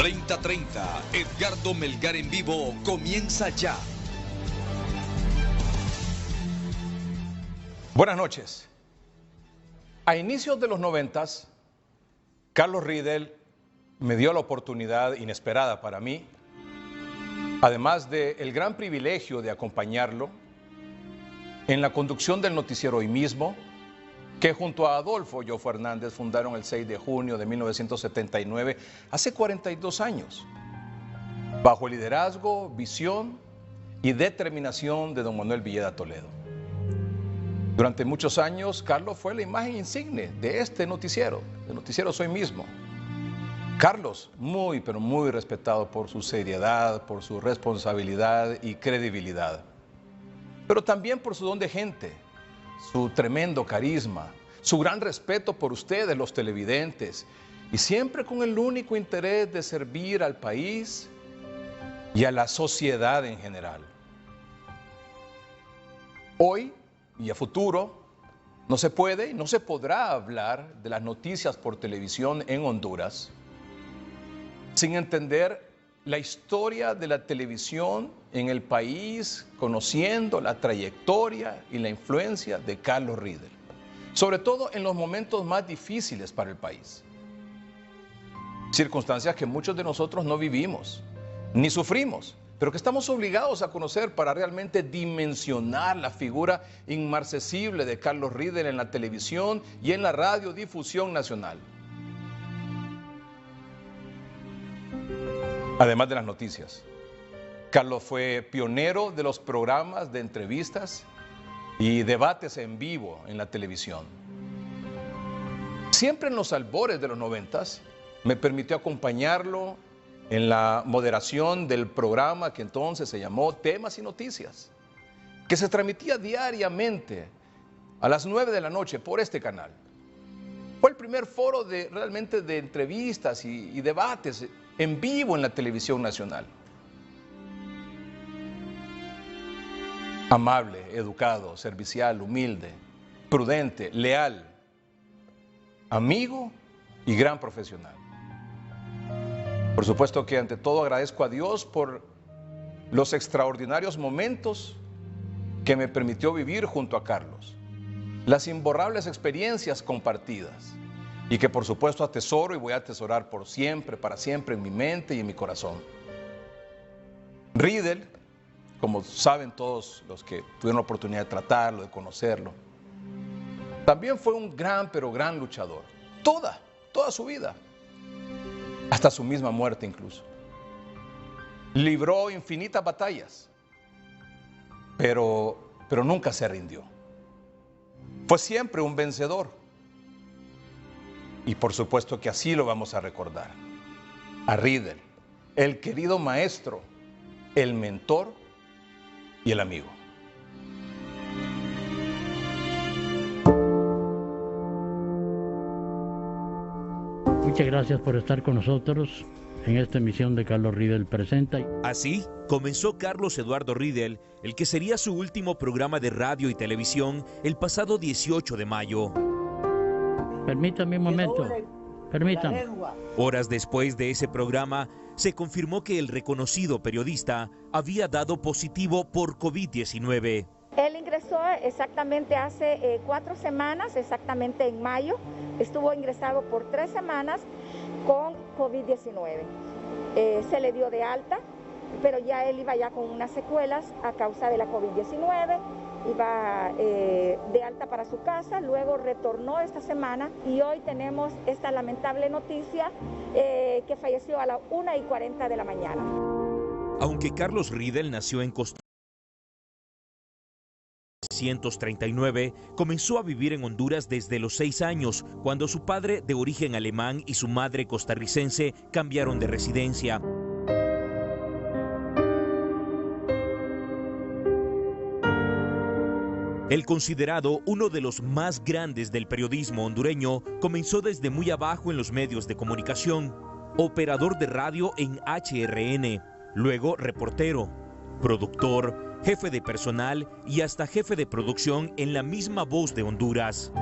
30:30, Edgardo Melgar en vivo comienza ya. Buenas noches. A inicios de los 90, Carlos Riedel me dio la oportunidad inesperada para mí, además del gran privilegio de acompañarlo en la conducción del noticiero Hoy Mismo, que junto a Adolfo Yo Fernández fundaron el 6 de junio de 1979, hace 42 años, bajo el liderazgo, visión y determinación de don Manuel Villeda Toledo. Durante muchos años, Carlos fue la imagen insigne de este noticiero, del noticiero Hoy Mismo. Carlos, muy, pero muy respetado por su seriedad, por su responsabilidad y credibilidad, pero también por su don de gente, su tremendo carisma, su gran respeto por ustedes, los televidentes, y siempre con el único interés de servir al país y a la sociedad en general. Hoy y a futuro no se puede y no se podrá hablar de las noticias por televisión en Honduras sin entender la historia de la televisión en el país, conociendo la trayectoria y la influencia de Carlos Riedel, sobre todo en los momentos más difíciles para el país. Circunstancias que muchos de nosotros no vivimos, ni sufrimos, pero que estamos obligados a conocer para realmente dimensionar la figura inmarcesible de Carlos Riedel en la televisión y en la radiodifusión nacional. Además de las noticias, Carlos fue pionero de los programas de entrevistas y debates en vivo en la televisión. Siempre en los albores de los 90 me permitió acompañarlo en la moderación del programa que entonces se llamó Temas y Noticias, que se transmitía diariamente a las 9 de la noche por este canal. Fue el primer foro realmente de entrevistas y debates en vivo en la televisión nacional. Amable, educado, servicial, humilde, prudente, leal, amigo y gran profesional. Por supuesto que ante todo agradezco a Dios por los extraordinarios momentos que me permitió vivir junto a Carlos, las imborrables experiencias compartidas y que por supuesto atesoro y voy a atesorar por siempre, para siempre en mi mente y en mi corazón. Riedel, como saben todos los que tuvieron la oportunidad de tratarlo, de conocerlo, también fue un gran, pero gran luchador. Toda su vida, hasta su misma muerte incluso. Libró infinitas batallas, pero nunca se rindió. Fue siempre un vencedor. Y por supuesto que así lo vamos a recordar. A Riedel, el querido maestro, el mentor y el amigo. Muchas gracias por estar con nosotros en esta emisión de Carlos Riedel Presenta. Así comenzó Carlos Eduardo Riedel, el que sería su último programa de radio y televisión el pasado 18 de mayo. Permítame un momento, permítame. Horas después de ese programa, se confirmó que el reconocido periodista había dado positivo por COVID-19. Él ingresó exactamente hace 4 semanas, exactamente en mayo. Estuvo ingresado por 3 semanas con COVID-19. Se le dio de alta, pero ya él iba ya con unas secuelas a causa de la COVID-19. Iba de alta para su casa, luego retornó esta semana y hoy tenemos esta lamentable noticia que falleció a las 1:40 de la mañana. Aunque Carlos Riedel nació en Costa Rica en 1939, comenzó a vivir en Honduras desde los 6 años, cuando su padre, de origen alemán, y su madre costarricense cambiaron de residencia. El considerado uno de los más grandes del periodismo hondureño, comenzó desde muy abajo en los medios de comunicación, operador de radio en HRN, luego reportero, productor, jefe de personal y hasta jefe de producción en la misma Voz de Honduras.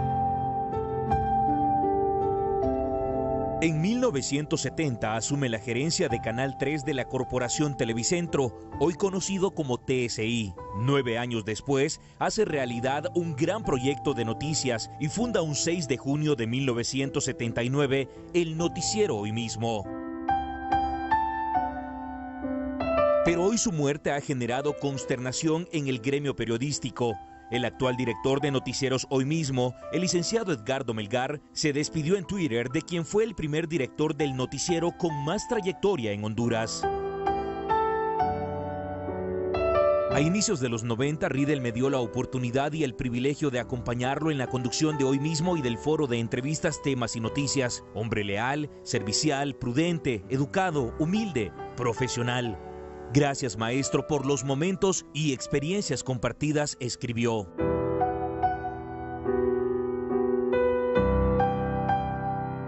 En 1970 asume la gerencia de Canal 3 de la Corporación Televicentro, hoy conocido como TSI. 9 años después, hace realidad un gran proyecto de noticias y funda un 6 de junio de 1979 el noticiero Hoy Mismo. Pero hoy su muerte ha generado consternación en el gremio periodístico. El actual director de Noticieros Hoy Mismo, el licenciado Edgardo Melgar, se despidió en Twitter de quien fue el primer director del noticiero con más trayectoria en Honduras. A inicios de los 90, Riedel me dio la oportunidad y el privilegio de acompañarlo en la conducción de Hoy Mismo y del foro de entrevistas, temas y noticias. Hombre leal, servicial, prudente, educado, humilde, profesional. Gracias, maestro, por los momentos y experiencias compartidas, escribió.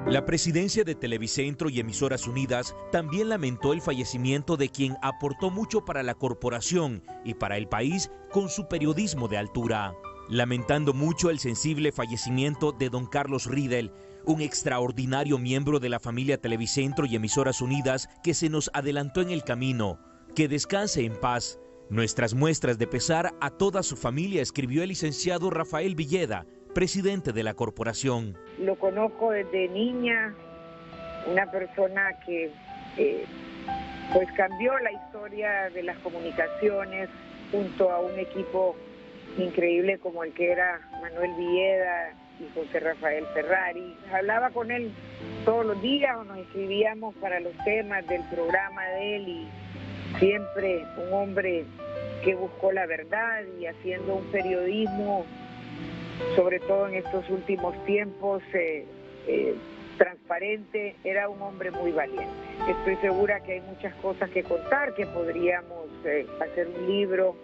La presidencia de Televicentro y Emisoras Unidas también lamentó el fallecimiento de quien aportó mucho para la corporación y para el país con su periodismo de altura. Lamentando mucho el sensible fallecimiento de don Carlos Riedel, un extraordinario miembro de la familia Televicentro y Emisoras Unidas que se nos adelantó en el camino. Que descanse en paz. Nuestras muestras de pesar a toda su familia, escribió el licenciado Rafael Villeda, presidente de la corporación. Lo conozco desde niña, una persona que pues cambió la historia de las comunicaciones junto a un equipo increíble como el que era Manuel Villeda y José Rafael Ferrari. Hablaba con él todos los días o nos escribíamos para los temas del programa de él y siempre un hombre que buscó la verdad y haciendo un periodismo, sobre todo en estos últimos tiempos, transparente. Era un hombre muy valiente. Estoy segura que hay muchas cosas que contar, que podríamos hacer un libro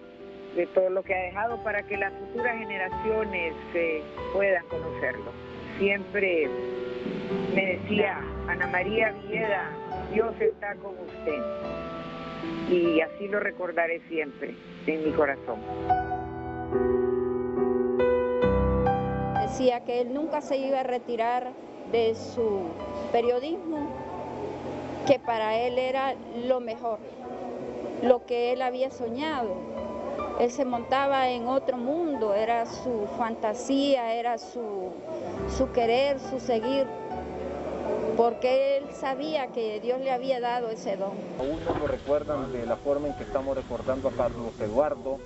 de todo lo que ha dejado para que las futuras generaciones puedan conocerlo. Siempre me decía Ana María Villeda, Dios está con usted. Y así lo recordaré siempre en mi corazón. Decía que él nunca se iba a retirar de su periodismo, que para él era lo mejor, lo que él había soñado. Él se montaba en otro mundo, era su fantasía, era su querer, su seguir, porque él sabía que Dios le había dado ese don. Unos lo recuerdan de la forma en que estamos recordando a Carlos Eduardo,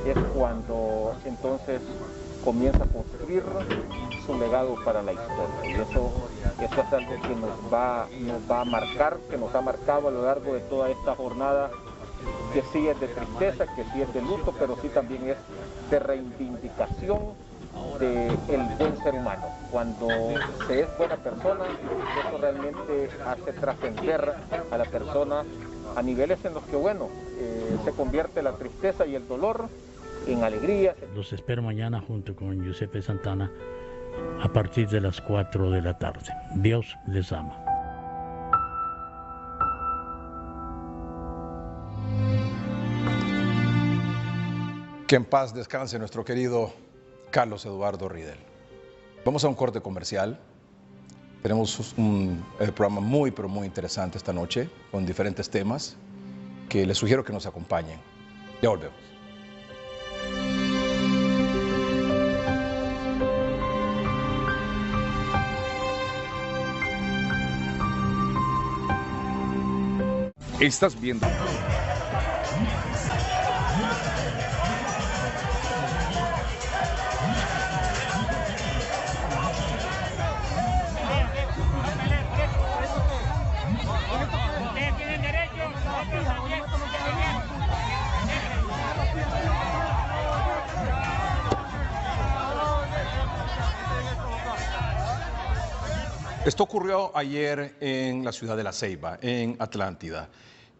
es cuando entonces comienza a construir su legado para la historia. Y eso es algo que nos va a marcar, que nos ha marcado a lo largo de toda esta jornada, que sí es de tristeza, que sí es de luto, pero sí también es de reivindicación del buen ser humano. Cuando se es buena persona, eso realmente hace trascender a la persona a niveles en los que, bueno, se convierte la tristeza y el dolor en alegría. Los espero mañana junto con Giuseppe Santana a partir de las 4 de la tarde. Dios les ama. Que en paz descanse nuestro querido Carlos Eduardo Riedel. Vamos a un corte comercial. Tenemos un programa muy, pero muy interesante esta noche, con diferentes temas que les sugiero que nos acompañen. Ya volvemos. Estás viendo Esto ocurrió ayer en la ciudad de La Ceiba, en Atlántida,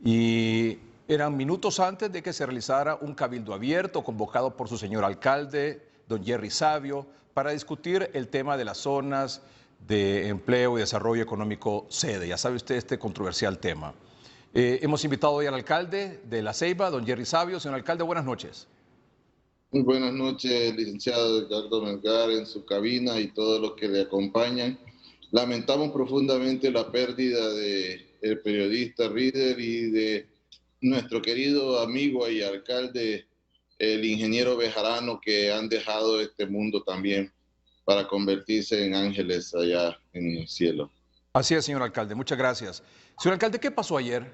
y eran minutos antes de que se realizara un cabildo abierto convocado por su señor alcalde, don Jerry Sabio, para discutir el tema de las zonas de empleo y desarrollo económico sede. Ya sabe usted este controversial tema. Hemos invitado hoy al alcalde de La Ceiba, don Jerry Sabio. Señor alcalde, buenas noches. Muy buenas noches, licenciado Edgardo Melgar, en su cabina y todos los que le acompañan. lamentamos profundamente la pérdida del periodista Riedel y de nuestro querido amigo y alcalde, el ingeniero Bejarano, que han dejado este mundo también para convertirse en ángeles allá en el cielo. Así es, señor alcalde. Muchas gracias. Señor alcalde, ¿qué pasó ayer?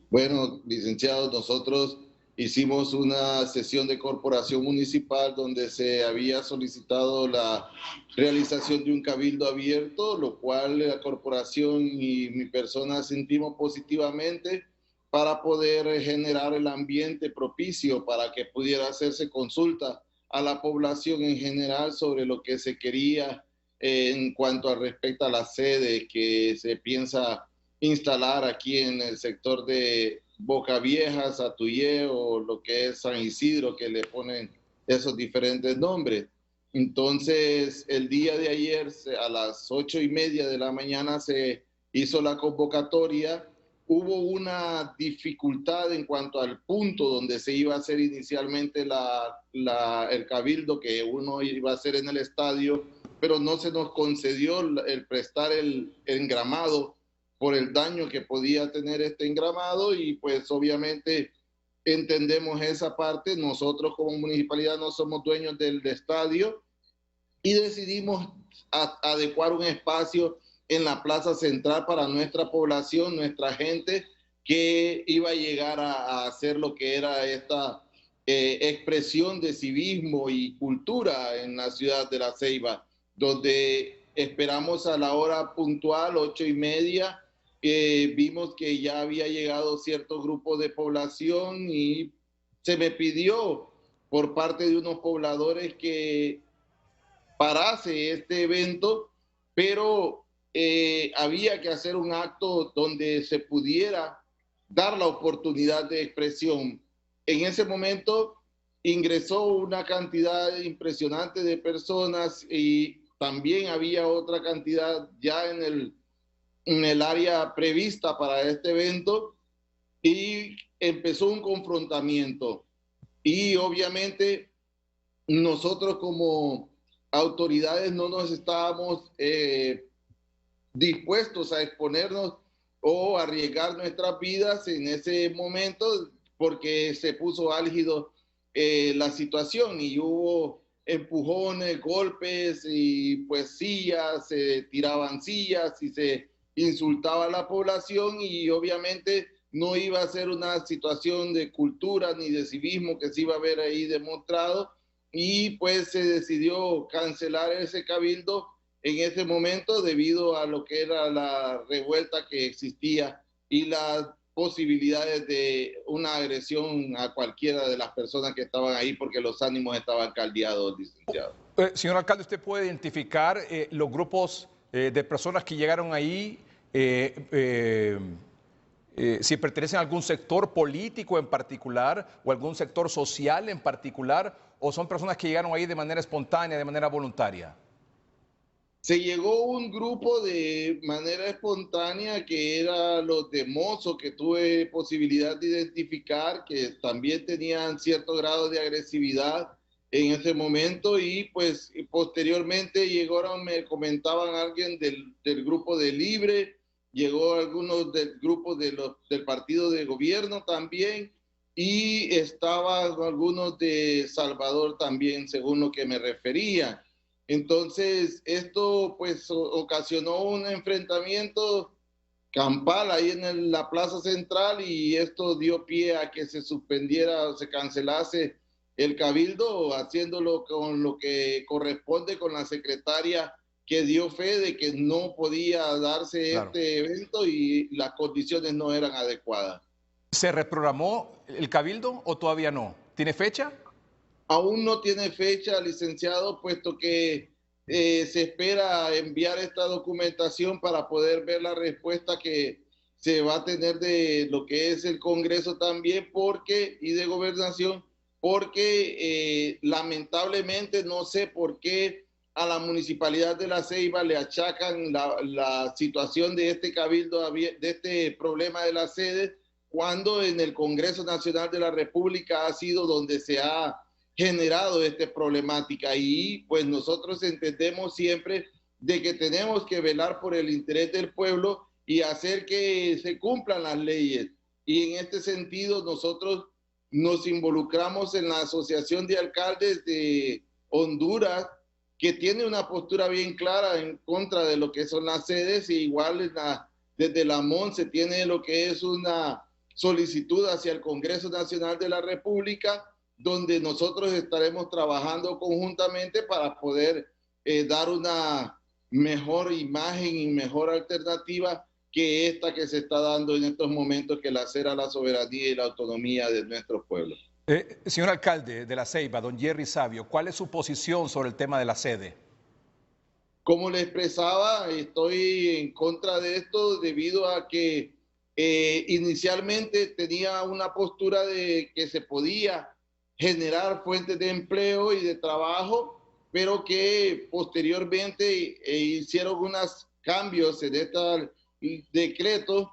Bueno, licenciados, nosotros hicimos una sesión de corporación municipal donde se había solicitado la realización de un cabildo abierto, lo cual la corporación y mi persona sentimos positivamente para poder generar el ambiente propicio para que pudiera hacerse consulta a la población en general sobre lo que se quería en cuanto al respecto a la sede que se piensa instalar aquí en el sector de Boca Vieja, Satuyé o lo que es San Isidro, que le ponen esos diferentes nombres. Entonces, el día de ayer, a las 8:30 de la mañana, se hizo la convocatoria. Hubo una dificultad en cuanto al punto donde se iba a hacer inicialmente el cabildo, que uno iba a hacer en el estadio, pero no se nos concedió el prestar el engramado por el daño que podía tener este engramado, y pues obviamente entendemos esa parte. Nosotros como municipalidad no somos dueños del estadio y decidimos adecuar un espacio en la plaza central para nuestra población, nuestra gente que iba a llegar a hacer lo que era esta expresión de civismo y cultura en la ciudad de La Ceiba, donde esperamos a la hora puntual, 8:30, vimos que ya había llegado cierto grupo de población y se me pidió por parte de unos pobladores que parase este evento, pero había que hacer un acto donde se pudiera dar la oportunidad de expresión. En ese momento ingresó una cantidad impresionante de personas y también había otra cantidad ya en el área prevista para este evento, y empezó un confrontamiento. Y obviamente nosotros como autoridades no nos estábamos dispuestos a exponernos o arriesgar nuestras vidas en ese momento, porque se puso álgido la situación y hubo empujones, golpes y pues sillas, se tiraban sillas y se insultaba a la población, y obviamente no iba a ser una situación de cultura ni de civismo que se iba a ver ahí demostrado, y pues se decidió cancelar ese cabildo en ese momento debido a lo que era la revuelta que existía y las posibilidades de una agresión a cualquiera de las personas que estaban ahí, porque los ánimos estaban caldeados, licenciado. Señor alcalde, ¿usted puede identificar los grupos de personas que llegaron ahí, si pertenecen a algún sector político en particular o algún sector social en particular, o son personas que llegaron ahí de manera espontánea, de manera voluntaria? Se llegó un grupo de manera espontánea que era los de Mozo, que tuve posibilidad de identificar, que también tenían cierto grado de agresividad en ese momento, y pues posteriormente llegaron, me comentaban alguien del grupo de Libre, llegó algunos del grupo del partido de gobierno también, y estaban algunos de Salvador también, según lo que me refería. Entonces, esto pues ocasionó un enfrentamiento campal ahí en la plaza central, y esto dio pie a que se suspendiera o se cancelase el cabildo, haciéndolo con lo que corresponde con la secretaria, que dio fe de que no podía darse este evento y las condiciones no eran adecuadas. ¿Se reprogramó el cabildo o todavía no? ¿Tiene fecha? Aún no tiene fecha, licenciado, puesto que se espera enviar esta documentación para poder ver la respuesta que se va a tener de lo que es el Congreso también, y de Gobernación, porque lamentablemente no sé por qué a la Municipalidad de La Ceiba le achacan la situación de este cabildo, de este problema de las sedes, cuando en el Congreso Nacional de la República ha sido donde se ha generado esta problemática. Y pues nosotros entendemos siempre de que tenemos que velar por el interés del pueblo y hacer que se cumplan las leyes. Y en este sentido nosotros nos involucramos en la Asociación de Alcaldes de Honduras, que tiene una postura bien clara en contra de lo que son las sedes, y igual desde la MON se tiene lo que es una solicitud hacia el Congreso Nacional de la República, donde nosotros estaremos trabajando conjuntamente para poder dar una mejor imagen y mejor alternativa que esta que se está dando en estos momentos, que lacera la soberanía y la autonomía de nuestro pueblo. Señor alcalde de La Ceiba, don Jerry Sabio, ¿cuál es su posición sobre el tema de la sede? Como le expresaba, estoy en contra de esto debido a que inicialmente tenía una postura de que se podía generar fuentes de empleo y de trabajo, pero que posteriormente hicieron unos cambios en este decreto,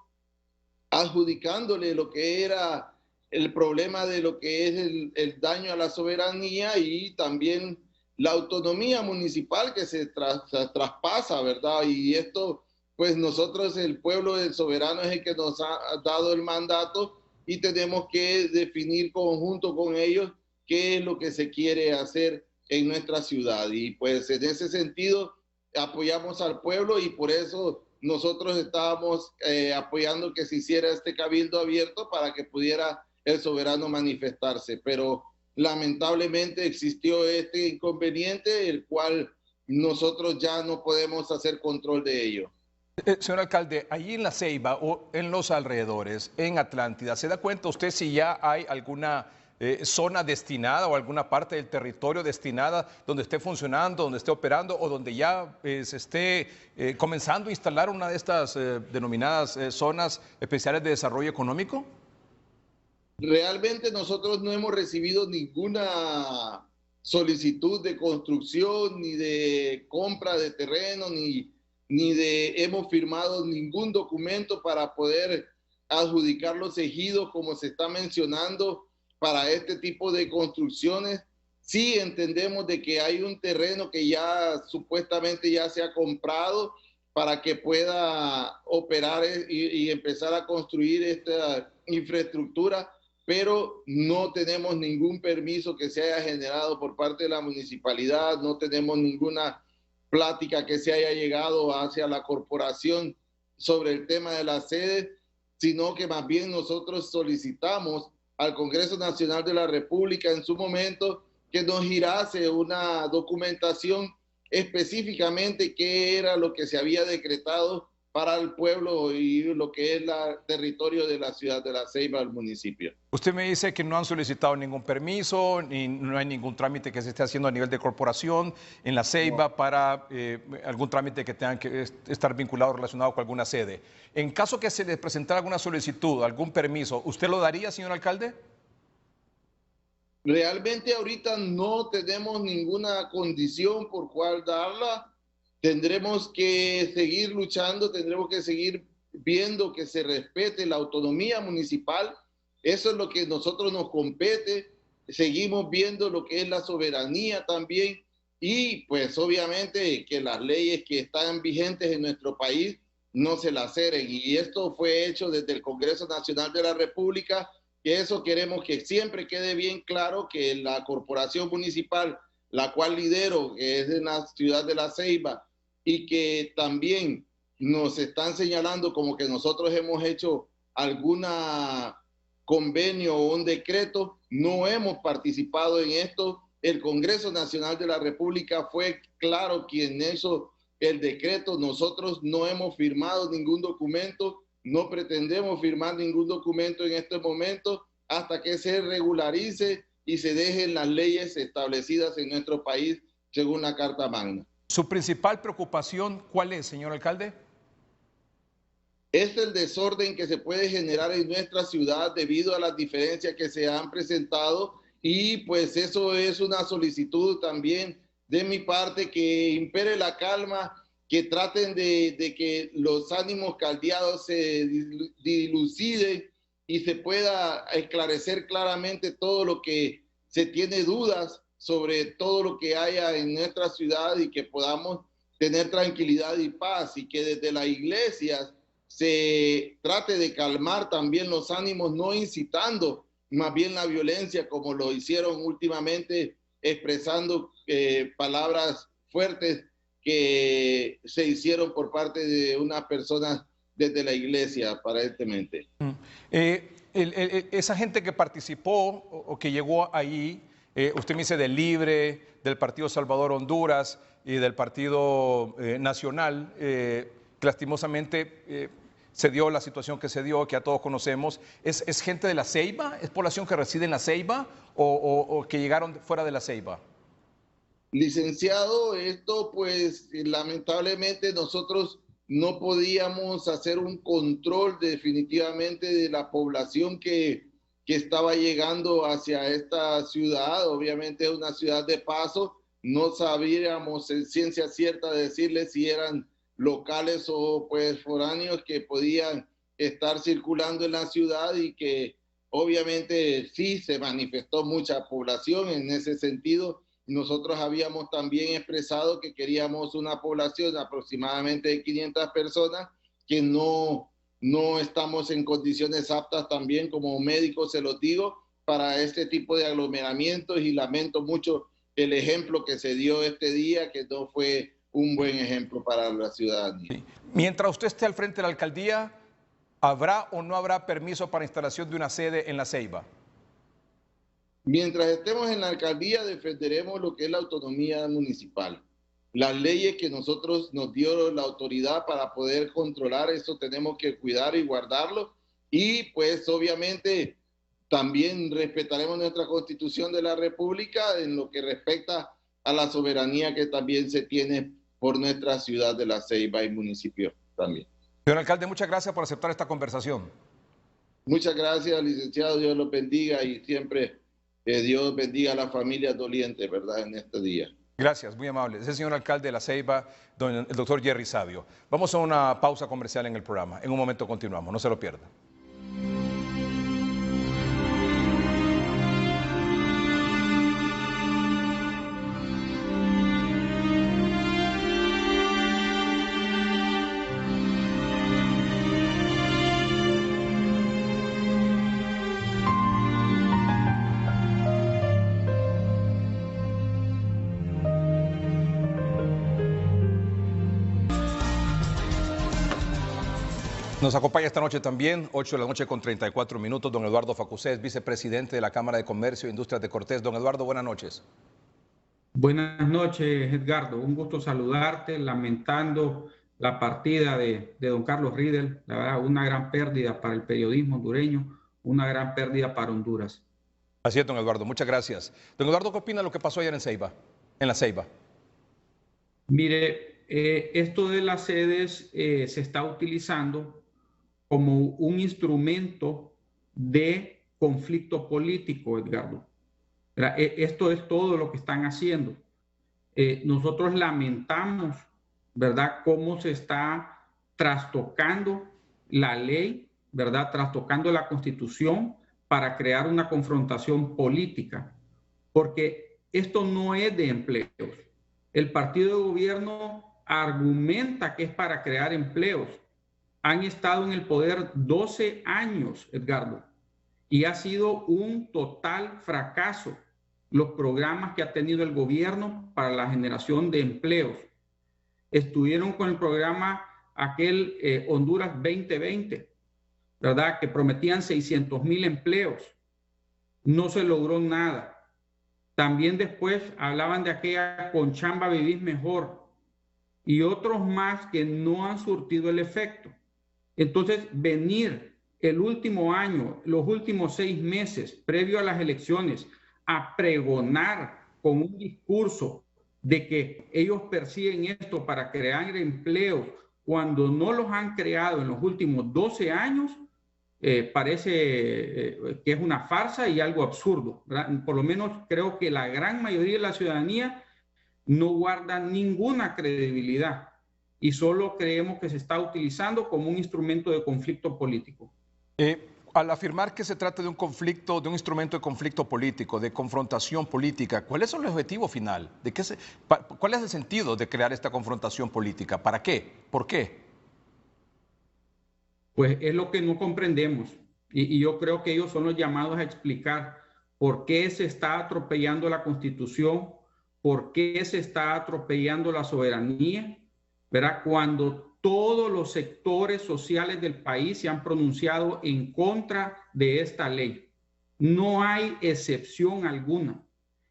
adjudicándole lo que era el problema de lo que es el daño a la soberanía y también la autonomía municipal que se traspasa, ¿verdad? Y esto, pues nosotros, el pueblo del soberano, es el que nos ha dado el mandato y tenemos que definir conjunto con ellos qué es lo que se quiere hacer en nuestra ciudad. Y pues en ese sentido apoyamos al pueblo y por eso nosotros estábamos apoyando que se hiciera este cabildo abierto para que pudiera el soberano manifestarse, pero lamentablemente existió este inconveniente, el cual nosotros ya no podemos hacer control de ello. Señor alcalde, allí en La Ceiba o en los alrededores, en Atlántida, ¿se da cuenta usted si ya hay alguna zona destinada o alguna parte del territorio destinada donde esté funcionando, donde esté operando o donde ya se esté comenzando a instalar una de estas denominadas zonas especiales de desarrollo económico? Realmente nosotros no hemos recibido ninguna solicitud de construcción, ni de compra de terreno, ni hemos firmado ningún documento para poder adjudicar los ejidos como se está mencionando para este tipo de construcciones. Sí entendemos de que hay un terreno que ya supuestamente ya se ha comprado para que pueda operar y empezar a construir esta infraestructura, pero no tenemos ningún permiso que se haya generado por parte de la municipalidad, no tenemos ninguna plática que se haya llegado hacia la corporación sobre el tema de la sede, sino que más bien nosotros solicitamos al Congreso Nacional de la República en su momento que nos girase una documentación específicamente qué era lo que se había decretado para el pueblo y lo que es el territorio de la ciudad de La Ceiba, el municipio. Usted me dice que no han solicitado ningún permiso, ni no hay ningún trámite que se esté haciendo a nivel de corporación en La Ceiba para algún trámite que tenga que estar vinculado, relacionado con alguna sede. En caso que se le presentara alguna solicitud, algún permiso, ¿usted lo daría, señor alcalde? Realmente ahorita no tenemos ninguna condición por cual darla. Tendremos que seguir luchando, tendremos que seguir viendo que se respete la autonomía municipal. Eso es lo que a nosotros nos compete. Seguimos viendo lo que es la soberanía también y pues obviamente que las leyes que están vigentes en nuestro país no se laceren. Y esto fue hecho desde el Congreso Nacional de la República, que eso queremos que siempre quede bien claro, que la corporación municipal, la cual lidero, que es en la ciudad de La Ceiba, y que también nos están señalando como que nosotros hemos hecho alguna convenio o un decreto, no hemos participado en esto. El Congreso Nacional de la República fue claro quien hizo el decreto, nosotros no hemos firmado ningún documento, no pretendemos firmar ningún documento en este momento hasta que se regularice y se dejen las leyes establecidas en nuestro país según la Carta Magna. ¿Su principal preocupación cuál es, señor alcalde? Es el desorden que se puede generar en nuestra ciudad debido a las diferencias que se han presentado y pues eso es una solicitud también de mi parte, que impere la calma, que traten de que los ánimos caldeados se diluciden y se pueda esclarecer claramente todo lo que se tiene dudas sobre todo lo que haya en nuestra ciudad y que podamos tener tranquilidad y paz, y que desde las iglesias se trate de calmar también los ánimos, no incitando más bien la violencia como lo hicieron últimamente, expresando palabras fuertes que se hicieron por parte de unas personas desde la iglesia, aparentemente. Esa gente que participó o que llegó ahí, usted me dice del Libre, del Partido Salvador Honduras y del Partido Nacional, que lastimosamente se dio la situación que se dio, que a todos conocemos. ¿Es gente de La Ceiba? ¿Es población que reside en La Ceiba o que llegaron fuera de La Ceiba? Licenciado, esto pues lamentablemente nosotros no podíamos hacer un control definitivamente de la población que estaba llegando hacia esta ciudad. Obviamente es una ciudad de paso, no sabíamos en ciencia cierta decirles si eran locales o pues foráneos que podían estar circulando en la ciudad, y que obviamente sí se manifestó mucha población en ese sentido. Nosotros habíamos también expresado que queríamos una población aproximadamente de 500 personas, que no estamos en condiciones aptas también como médicos, se los digo, para este tipo de aglomeramientos, y lamento mucho el ejemplo que se dio este día, que no fue un buen ejemplo para la ciudadanía. Sí. Mientras usted esté al frente de la alcaldía, ¿habrá o no habrá permiso para instalación de una sede en La Ceiba? Mientras estemos en la alcaldía, defenderemos lo que es la autonomía municipal. Las leyes que nosotros nos dio la autoridad para poder controlar eso, tenemos que cuidar y guardarlo. Y pues obviamente también respetaremos nuestra Constitución de la República en lo que respecta a la soberanía que también se tiene por nuestra ciudad de La Ceiba y municipio también. Señor alcalde, muchas gracias por aceptar esta conversación. Muchas gracias, licenciado. Dios los bendiga, y siempre Dios bendiga a las familias dolientes, ¿verdad?, en este día. Gracias, muy amable. Es el señor alcalde de La Ceiba, el doctor Jerry Sabio. Vamos a una pausa comercial en el programa. En un momento continuamos, no se lo pierda. Nos acompaña esta noche también, 8 de la noche con 34 minutos, don Eduardo Facusés, vicepresidente de la Cámara de Comercio e Industrias de Cortés. Don Eduardo, buenas noches. Buenas noches, Edgardo. Un gusto saludarte, lamentando la partida de don Carlos Riedel. La verdad, una gran pérdida para el periodismo hondureño, una gran pérdida para Honduras. Así es, don Eduardo, muchas gracias. Don Eduardo, ¿qué opina de lo que pasó ayer en La Ceiba? Mire, esto de las sedes se está utilizando como un instrumento de conflicto político, Edgardo. Esto es todo lo que están haciendo. Nosotros lamentamos, ¿verdad?, cómo se está trastocando la ley, ¿verdad?, trastocando la Constitución para crear una confrontación política, porque esto no es de empleos. El partido de gobierno argumenta que es para crear empleos. Han estado en el poder 12 años, Edgardo, y ha sido un total fracaso los programas que ha tenido el gobierno para la generación de empleos. Estuvieron con el programa aquel Honduras 2020, ¿verdad?, que prometían 600,000 empleos. No se logró nada. También después hablaban de aquella Con Chamba Vivís Mejor y otros más que no han surtido el efecto. Entonces, venir el último año, los últimos 6 meses, previo a las elecciones, a pregonar con un discurso de que ellos persiguen esto para crear empleos cuando no los han creado en los últimos 12 años, parece que es una farsa y algo absurdo, ¿verdad? Por lo menos creo que la gran mayoría de la ciudadanía no guarda ninguna credibilidad y solo creemos que se está utilizando como un instrumento de conflicto político. Al afirmar que se trata de un conflicto, de un instrumento de conflicto político, de confrontación política, ¿cuál es el objetivo final? ¿Cuál es el sentido de crear esta confrontación política? ¿Para qué? ¿Por qué? Pues es lo que no comprendemos. Y yo creo que ellos son los llamados a explicar por qué se está atropellando la Constitución, por qué se está atropellando la soberanía, ¿verdad? Cuando todos los sectores sociales del país se han pronunciado en contra de esta ley. No hay excepción alguna.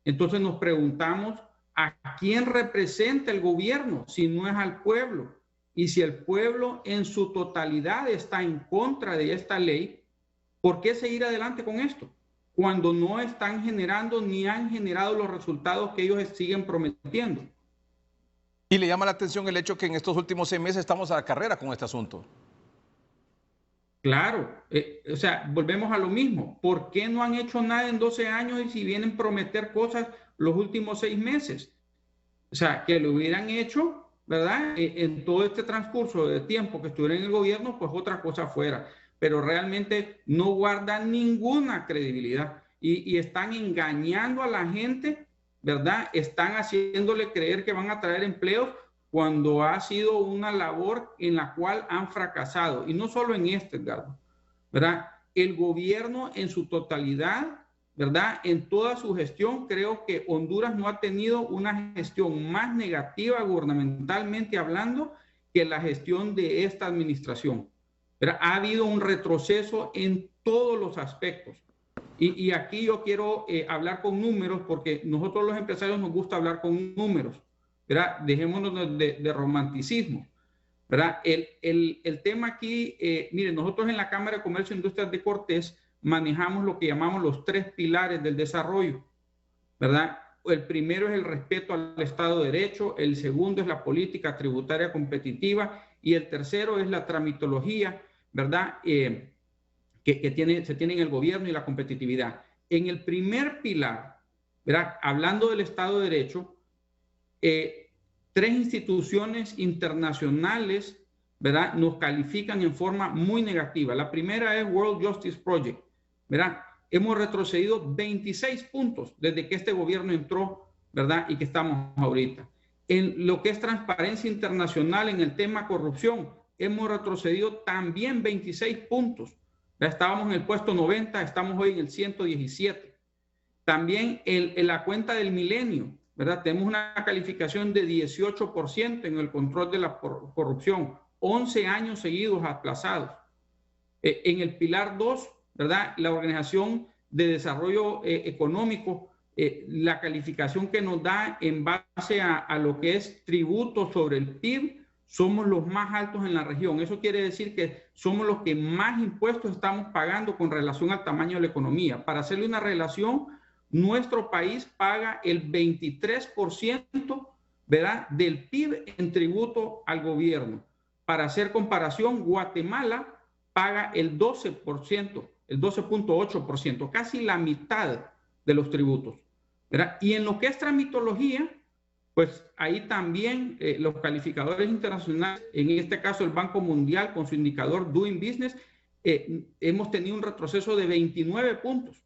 Entonces nos preguntamos, ¿a quién representa el gobierno si no es al pueblo? Y si el pueblo en su totalidad está en contra de esta ley, ¿por qué seguir adelante con esto? Cuando no están generando ni han generado los resultados que ellos siguen prometiendo. ¿Y le llama la atención el hecho que en estos últimos 6 meses estamos a la carrera con este asunto? Claro, o sea, volvemos a lo mismo. ¿Por qué no han hecho nada en 12 años y si vienen a prometer cosas los últimos 6 meses? O sea, que lo hubieran hecho, ¿verdad? En todo este transcurso de tiempo que estuvieron en el gobierno, pues otra cosa fuera. Pero realmente no guardan ninguna credibilidad y están engañando a la gente, ¿verdad? Están haciéndole creer que van a traer empleos cuando ha sido una labor en la cual han fracasado. Y no solo en este, Edgardo, ¿verdad? El gobierno en su totalidad, ¿verdad? En toda su gestión, creo que Honduras no ha tenido una gestión más negativa gubernamentalmente hablando que la gestión de esta administración. ¿Verdad? Ha habido un retroceso en todos los aspectos. Y aquí yo quiero hablar con números porque nosotros los empresarios nos gusta hablar con números, ¿verdad? Dejémonos de romanticismo, ¿verdad? El tema aquí, miren, nosotros en la Cámara de Comercio e Industrias de Cortés manejamos lo que llamamos los 3 pilares del desarrollo, ¿verdad? El primero es el respeto al Estado de Derecho, el segundo es la política tributaria competitiva y el tercero es la tramitología, ¿verdad? Se tiene en el gobierno y la competitividad. En el primer pilar, ¿verdad? Hablando del Estado de Derecho, 3 instituciones internacionales, ¿verdad? Nos califican en forma muy negativa. La primera es World Justice Project, ¿verdad? Hemos retrocedido 26 puntos desde que este gobierno entró, ¿verdad? Y que estamos ahorita. En lo que es transparencia internacional en el tema corrupción, hemos retrocedido también 26 puntos. Ya estábamos en el puesto 90, estamos hoy en el 117. También en la cuenta del milenio, ¿verdad? Tenemos una calificación de 18% en el control de la corrupción, 11 años seguidos aplazados. En el pilar 2, ¿verdad? La Organización de Desarrollo Económico, la calificación que nos da en base a lo que es tributo sobre el PIB, somos los más altos en la región. Eso quiere decir que somos los que más impuestos estamos pagando con relación al tamaño de la economía. Para hacerle una relación, nuestro país paga el 23%, ¿verdad?, del PIB en tributo al gobierno. Para hacer comparación, Guatemala paga el 12%, el 12.8%, casi la mitad de los tributos, ¿verdad? Y en lo que es tramitología, pues ahí también los calificadores internacionales, en este caso el Banco Mundial con su indicador Doing Business, hemos tenido un retroceso de 29 puntos,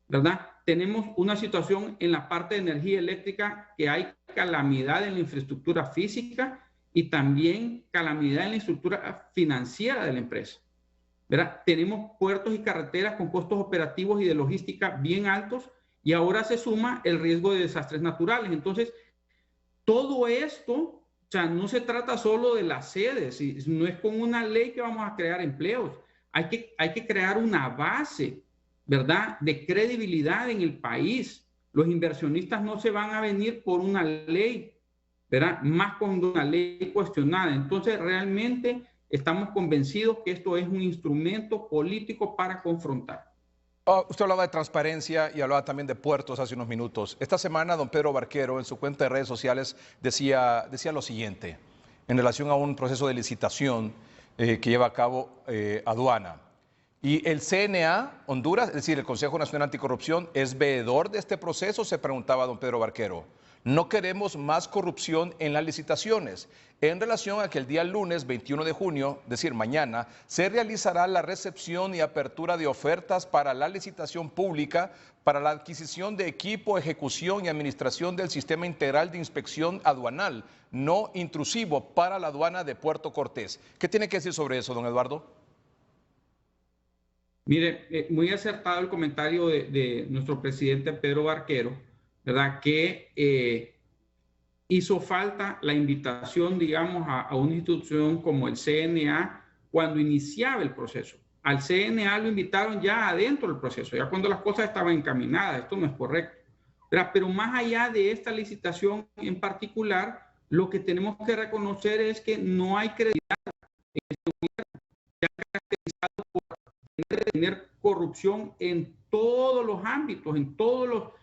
¿verdad? Tenemos una situación en la parte de energía eléctrica que hay calamidad en la infraestructura física y también calamidad en la estructura financiera de la empresa, ¿verdad? Tenemos puertos y carreteras con costos operativos y de logística bien altos y ahora se suma el riesgo de desastres naturales. Entonces, todo esto, o sea, no se trata solo de las sedes, no es con una ley que vamos a crear empleos. Hay que crear una base, ¿verdad?, de credibilidad en el país. Los inversionistas no se van a venir por una ley, ¿verdad?, más con una ley cuestionada. Entonces, realmente estamos convencidos que esto es un instrumento político para confrontar. Usted hablaba de transparencia y hablaba también de puertos hace unos minutos. Esta semana, don Pedro Barquero, en su cuenta de redes sociales, decía lo siguiente, en relación a un proceso de licitación que lleva a cabo aduana. Y el CNA, Honduras, es decir, el Consejo Nacional Anticorrupción, ¿es veedor de este proceso?, se preguntaba don Pedro Barquero. No queremos más corrupción en las licitaciones. En relación a que el día lunes 21 de junio, es decir, mañana, se realizará la recepción y apertura de ofertas para la licitación pública para la adquisición de equipo, ejecución y administración del Sistema Integral de Inspección Aduanal no intrusivo para la aduana de Puerto Cortés. ¿Qué tiene que decir sobre eso, don Eduardo? Mire, muy acertado el comentario de nuestro presidente Pedro Barquero, ¿verdad? Que hizo falta la invitación, digamos, a una institución como el CNA cuando iniciaba el proceso. Al CNA lo invitaron ya adentro del proceso, ya cuando las cosas estaban encaminadas. Esto no es correcto, ¿verdad? Pero más allá de esta licitación en particular, lo que tenemos que reconocer es que no hay credibilidad en este gobierno. Se ha caracterizado por tener corrupción en todos los ámbitos, en todos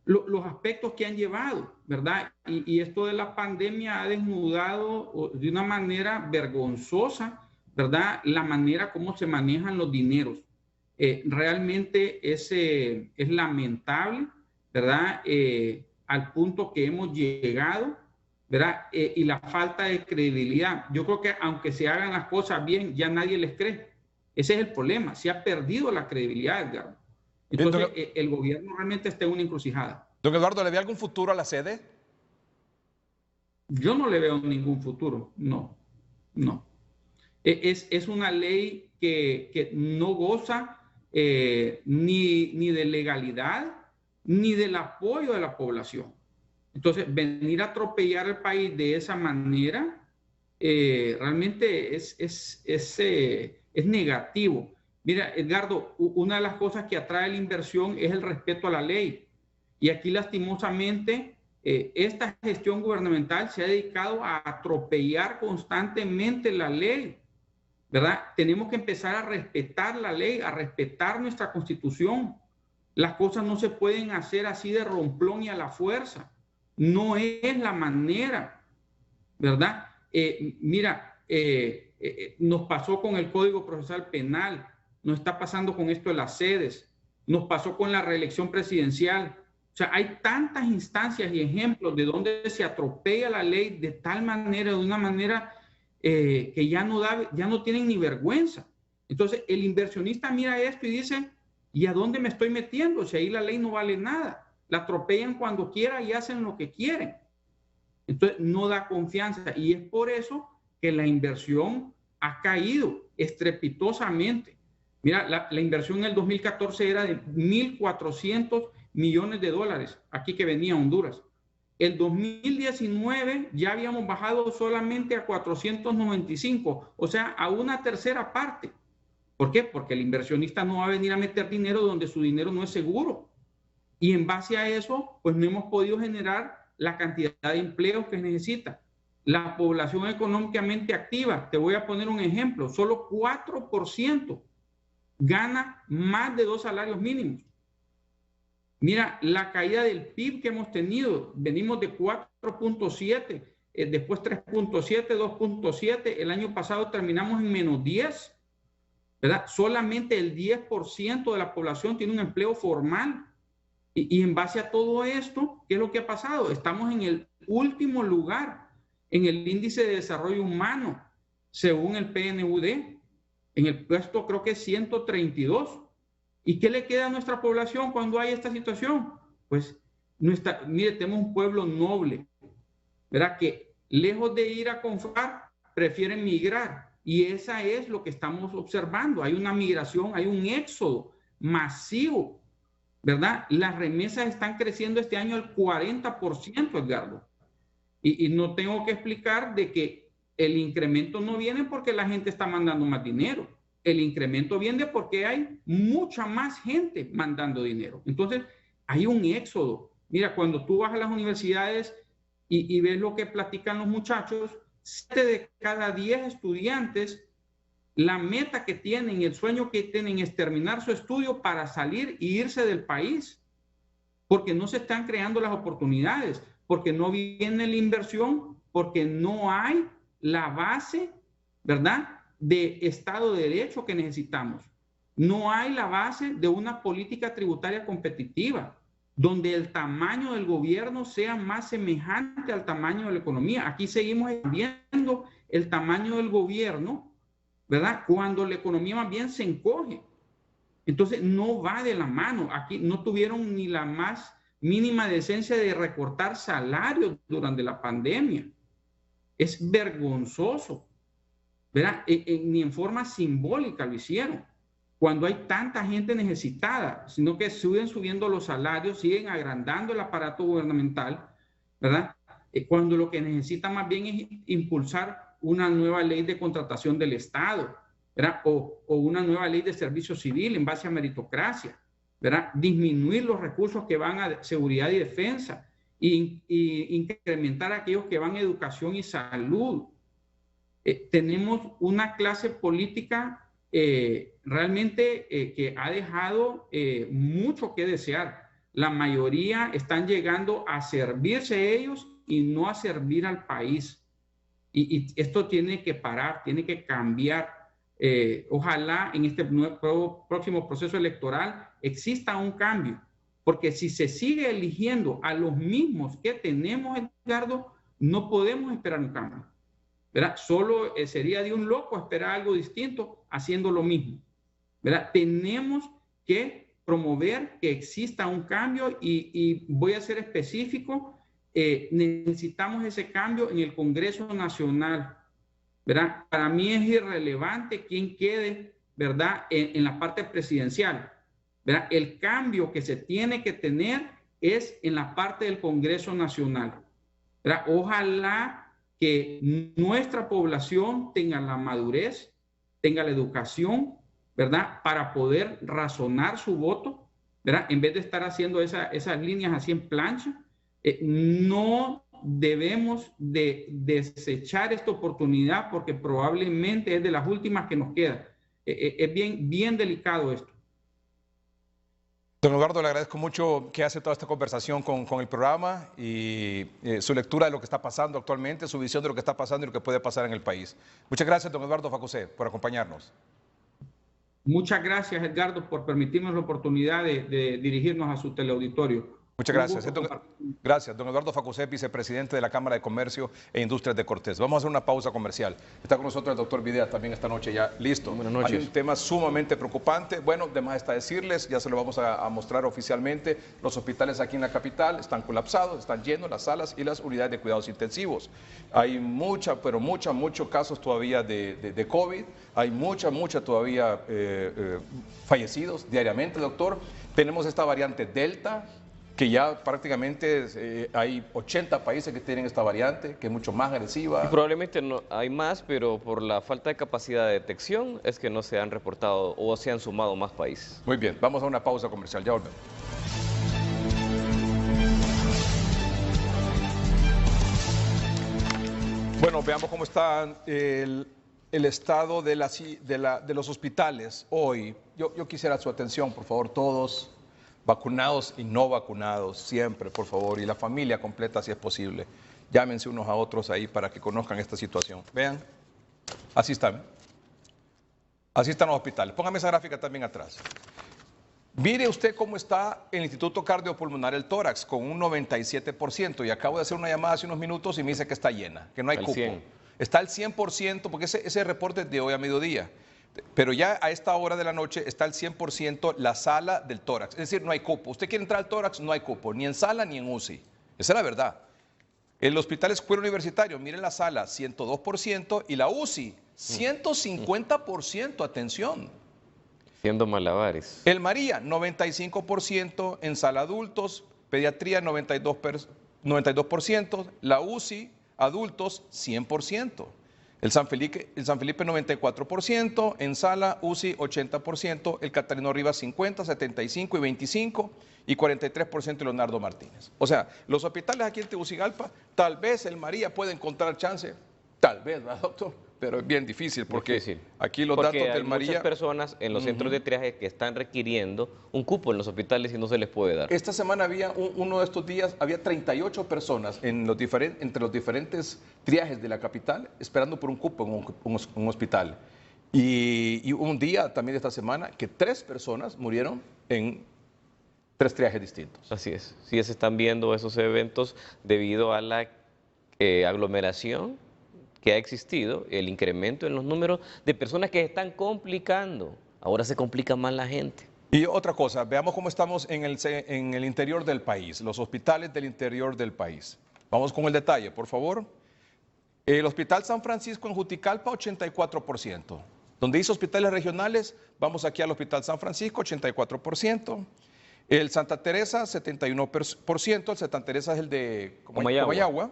los aspectos que han llevado, ¿verdad? Y esto de la pandemia ha desnudado de una manera vergonzosa, ¿verdad? La manera como se manejan los dineros. Realmente es lamentable, ¿verdad? Al punto que hemos llegado, ¿verdad? Y la falta de credibilidad. Yo creo que aunque se hagan las cosas bien, ya nadie les cree. Ese es el problema. Se ha perdido la credibilidad, Edgardo. Entonces, el gobierno realmente está en una encrucijada. Don Eduardo, ¿le ve algún futuro a la sede? Yo no le veo ningún futuro, no. Es una ley que no goza ni de legalidad, ni del apoyo de la población. Entonces, venir a atropellar el país de esa manera realmente es negativo. Mira, Edgardo, una de las cosas que atrae la inversión es el respeto a la ley. Y aquí, lastimosamente, esta gestión gubernamental se ha dedicado a atropellar constantemente la ley, ¿verdad? Tenemos que empezar a respetar la ley, a respetar nuestra Constitución. Las cosas no se pueden hacer así de romplón y a la fuerza. No es la manera, ¿verdad? Mira, nos pasó con el Código Procesal Penal, nos está pasando con esto de las sedes, nos pasó con la reelección presidencial. O sea, hay tantas instancias y ejemplos de donde se atropella la ley de tal manera, de una manera que ya no tienen ni vergüenza. Entonces, el inversionista mira esto y dice, ¿y a dónde me estoy metiendo? Si ahí la ley no vale nada. La atropellan cuando quiera y hacen lo que quieren. Entonces, no da confianza. Y es por eso que la inversión ha caído estrepitosamente. Mira, la inversión en el 2014 era de 1.400 millones de dólares, aquí que venía a Honduras. El 2019 ya habíamos bajado solamente a 495, o sea, a una tercera parte. ¿Por qué? Porque el inversionista no va a venir a meter dinero donde su dinero no es seguro. Y en base a eso, pues no hemos podido generar la cantidad de empleos que necesita. La población económicamente activa, te voy a poner un ejemplo, solo 4% gana más de 2 salarios mínimos. Mira, la caída del PIB que hemos tenido, venimos de 4.7, después 3.7, 2.7, el año pasado terminamos en menos 10, ¿verdad? Solamente el 10% de la población tiene un empleo formal. Y en base a todo esto, ¿qué es lo que ha pasado? Estamos en el último lugar en el índice de desarrollo humano, según el PNUD, en el puesto creo que 132. ¿Y qué le queda a nuestra población cuando hay esta situación? Pues, mire, tenemos un pueblo noble, ¿verdad? Que lejos de ir a comprar, prefieren migrar. Y esa es lo que estamos observando. Hay una migración, hay un éxodo masivo, ¿verdad? Las remesas están creciendo este año al 40%, Edgardo. Y no tengo que explicar de que el incremento no viene porque la gente está mandando más dinero. El incremento viene porque hay mucha más gente mandando dinero. Entonces, hay un éxodo. Mira, cuando tú vas a las universidades y ves lo que platican los muchachos, 7 de cada 10 estudiantes, la meta que tienen, el sueño que tienen es terminar su estudio para salir e irse del país, porque no se están creando las oportunidades, porque no viene la inversión, porque no hay la base, ¿verdad?, de Estado de Derecho que necesitamos. No hay la base de una política tributaria competitiva. donde el tamaño del gobierno sea más semejante al tamaño de la economía. Aquí seguimos viendo el tamaño del gobierno, ¿verdad? Cuando la economía más bien se encoge. Entonces no va de la mano. Aquí no tuvieron ni la más mínima decencia de recortar salarios durante la pandemia. Es vergonzoso, ¿verdad? Ni en forma simbólica lo hicieron, cuando hay tanta gente necesitada, sino que siguen subiendo los salarios, siguen agrandando el aparato gubernamental, ¿verdad? Cuando lo que necesita más bien es impulsar una nueva ley de contratación del Estado, ¿verdad? O una nueva ley de servicio civil en base a meritocracia, ¿verdad? Disminuir los recursos que van a seguridad y defensa y incrementar aquellos que van a educación y salud. Tenemos una clase política realmente que ha dejado mucho que desear. La mayoría están llegando a servirse ellos y no a servir al país. Y esto tiene que parar, tiene que cambiar. Ojalá en este próximo proceso electoral exista un cambio, porque si se sigue eligiendo a los mismos que tenemos, Edgardo, no podemos esperar un cambio, ¿verdad? Solo sería de un loco esperar algo distinto haciendo lo mismo, ¿verdad? Tenemos que promover que exista un cambio y voy a ser específico, necesitamos ese cambio en el Congreso Nacional, ¿verdad? Para mí es irrelevante quién quede, ¿verdad? En la parte presidencial, ¿verdad? El cambio que se tiene que tener es en la parte del Congreso Nacional, ¿verdad? Ojalá que nuestra población tenga la madurez, tenga la educación, ¿verdad? Para poder razonar su voto, ¿verdad? En vez de estar haciendo esas líneas así en plancha, no debemos de desechar esta oportunidad porque probablemente es de las últimas que nos queda. Es bien delicado esto. Don Eduardo, le agradezco mucho que hace toda esta conversación con el programa y su lectura de lo que está pasando actualmente, su visión de lo que está pasando y lo que puede pasar en el país. Muchas gracias, don Eduardo Facusé, por acompañarnos. Muchas gracias, Edgardo, por permitirnos la oportunidad de dirigirnos a su teleauditorio. Muchas gracias. Gracias, don Eduardo Facusé, vicepresidente de la Cámara de Comercio e Industrias de Cortés. Vamos a hacer una pausa comercial. Está con nosotros el doctor Videa también esta noche ya listo. Buenas noches. Hay un tema sumamente preocupante. Bueno, de más está decirles, ya se lo vamos a mostrar oficialmente. Los hospitales aquí en la capital están colapsados, están llenos las salas y las unidades de cuidados intensivos. Hay muchos casos todavía de COVID. Hay mucha todavía fallecidos diariamente, doctor. Tenemos esta variante Delta, que ya prácticamente hay 80 países que tienen esta variante, que es mucho más agresiva. Y probablemente no hay más, pero por la falta de capacidad de detección es que no se han reportado o se han sumado más países. Muy bien, vamos a una pausa comercial, ya volvemos. Bueno, veamos cómo está el estado de los hospitales hoy. Yo quisiera su atención, por favor, todos. Vacunados y no vacunados, siempre, por favor, y la familia completa si es posible. Llámense unos a otros ahí para que conozcan esta situación. Vean, así están. Así están los hospitales. Póngame esa gráfica también atrás. Mire usted cómo está el Instituto Cardiopulmonar, el tórax, con un 97%. Y acabo de hacer una llamada hace unos minutos y me dice que está llena, que no hay cupo. 100. Está al 100%, porque ese reporte es de hoy a mediodía. Pero ya a esta hora de la noche está al 100% la sala del tórax. Es decir, no hay cupo. Usted quiere entrar al tórax, no hay cupo, ni en sala ni en UCI. Esa es la verdad. El Hospital Escuela Universitario, miren la sala, 102%, y la UCI, 150%, atención. Haciendo malabares. El María, 95% en sala adultos, pediatría 92%, la UCI, adultos, 100%. El San Felipe 94%, en sala UCI 80%, el Catarino Rivas 50, 75 y 25 y 43% Leonardo Martínez. O sea, los hospitales aquí en Tegucigalpa, tal vez el María puede encontrar chance, tal vez, ¿verdad, doctor? Pero es bien difícil porque aquí los datos del María... Hay muchas personas en los centros de triaje que están requiriendo un cupo en los hospitales y no se les puede dar. Esta semana había, uno de estos días, había 38 personas entre los diferentes triajes de la capital esperando por un cupo en un hospital. Y un día también de esta semana que 3 personas murieron en 3 triajes distintos. Así es. Sí se están viendo esos eventos debido a la aglomeración que ha existido, el incremento en los números de personas que están complicando. Ahora se complica más la gente. Y otra cosa, veamos cómo estamos en el interior del país, los hospitales del interior del país. Vamos con el detalle, por favor. El Hospital San Francisco en Juticalpa, 84%. Donde dice hospitales regionales, vamos aquí al Hospital San Francisco, 84%. El Santa Teresa, 71%. El Santa Teresa es el de Comayagua.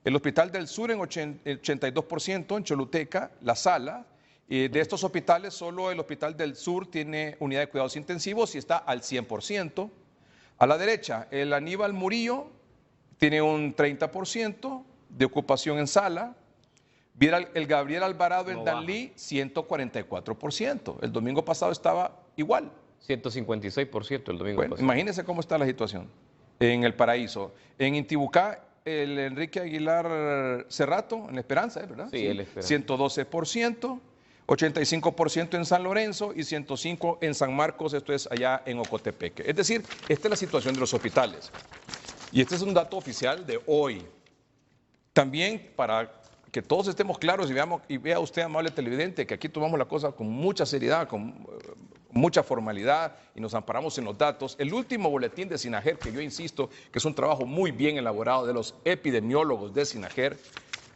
El Hospital del Sur en 82%. En Choluteca, La Sala. De estos hospitales, solo el Hospital del Sur tiene unidad de cuidados intensivos y está al 100%. A la derecha, el Aníbal Murillo tiene un 30% de ocupación en sala. El Gabriel Alvarado en Danlí, 144%. El domingo pasado estaba igual. 156% el domingo pasado. Imagínense cómo está la situación en El Paraíso. En Intibucá, el Enrique Aguilar Cerrato, en Esperanza, ¿verdad? Sí, el Esperanza. 112%. 85% en San Lorenzo y 105% en San Marcos, esto es allá en Ocotepeque. Es decir, esta es la situación de los hospitales. Y este es un dato oficial de hoy. También para que todos estemos claros y vea usted, amable televidente, que aquí tomamos la cosa con mucha seriedad, con mucha formalidad y nos amparamos en los datos. El último boletín de SINAGER, que yo insisto que es un trabajo muy bien elaborado de los epidemiólogos de SINAGER,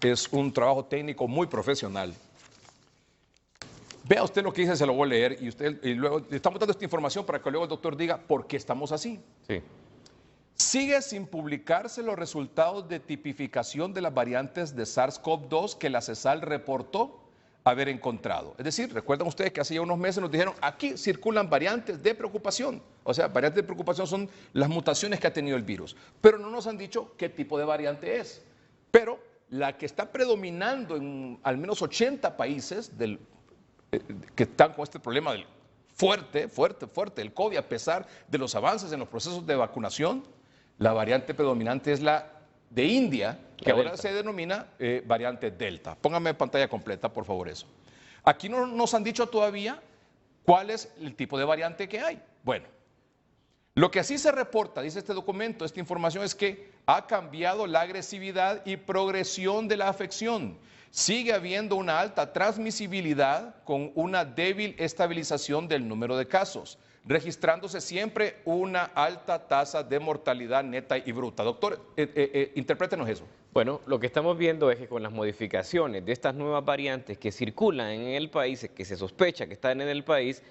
es un trabajo técnico muy profesional. Vea usted lo que dice, se lo voy a leer y luego estamos dando esta información para que luego el doctor diga por qué estamos así. Sí. Sigue sin publicarse los resultados de tipificación de las variantes de SARS-CoV-2 que la CESAL reportó haber encontrado. Es decir, recuerdan ustedes que hace ya unos meses nos dijeron, aquí circulan variantes de preocupación. O sea, variantes de preocupación son las mutaciones que ha tenido el virus. Pero no nos han dicho qué tipo de variante es. Pero la que está predominando en al menos 80 países que están con este problema del fuerte el COVID, a pesar de los avances en los procesos de vacunación, la variante predominante es la de India, que ahora se denomina variante Delta. Póngame pantalla completa, por favor, eso. Aquí no nos han dicho todavía cuál es el tipo de variante que hay. Bueno, lo que así se reporta, dice este documento, esta información, es que ha cambiado la agresividad y progresión de la afección. Sigue habiendo una alta transmisibilidad con una débil estabilización del número de casos, registrándose siempre una alta tasa de mortalidad neta y bruta. Doctor, interprétenos eso. Bueno, lo que estamos viendo es que con las modificaciones de estas nuevas variantes que circulan en el país, que se sospecha que están en el país,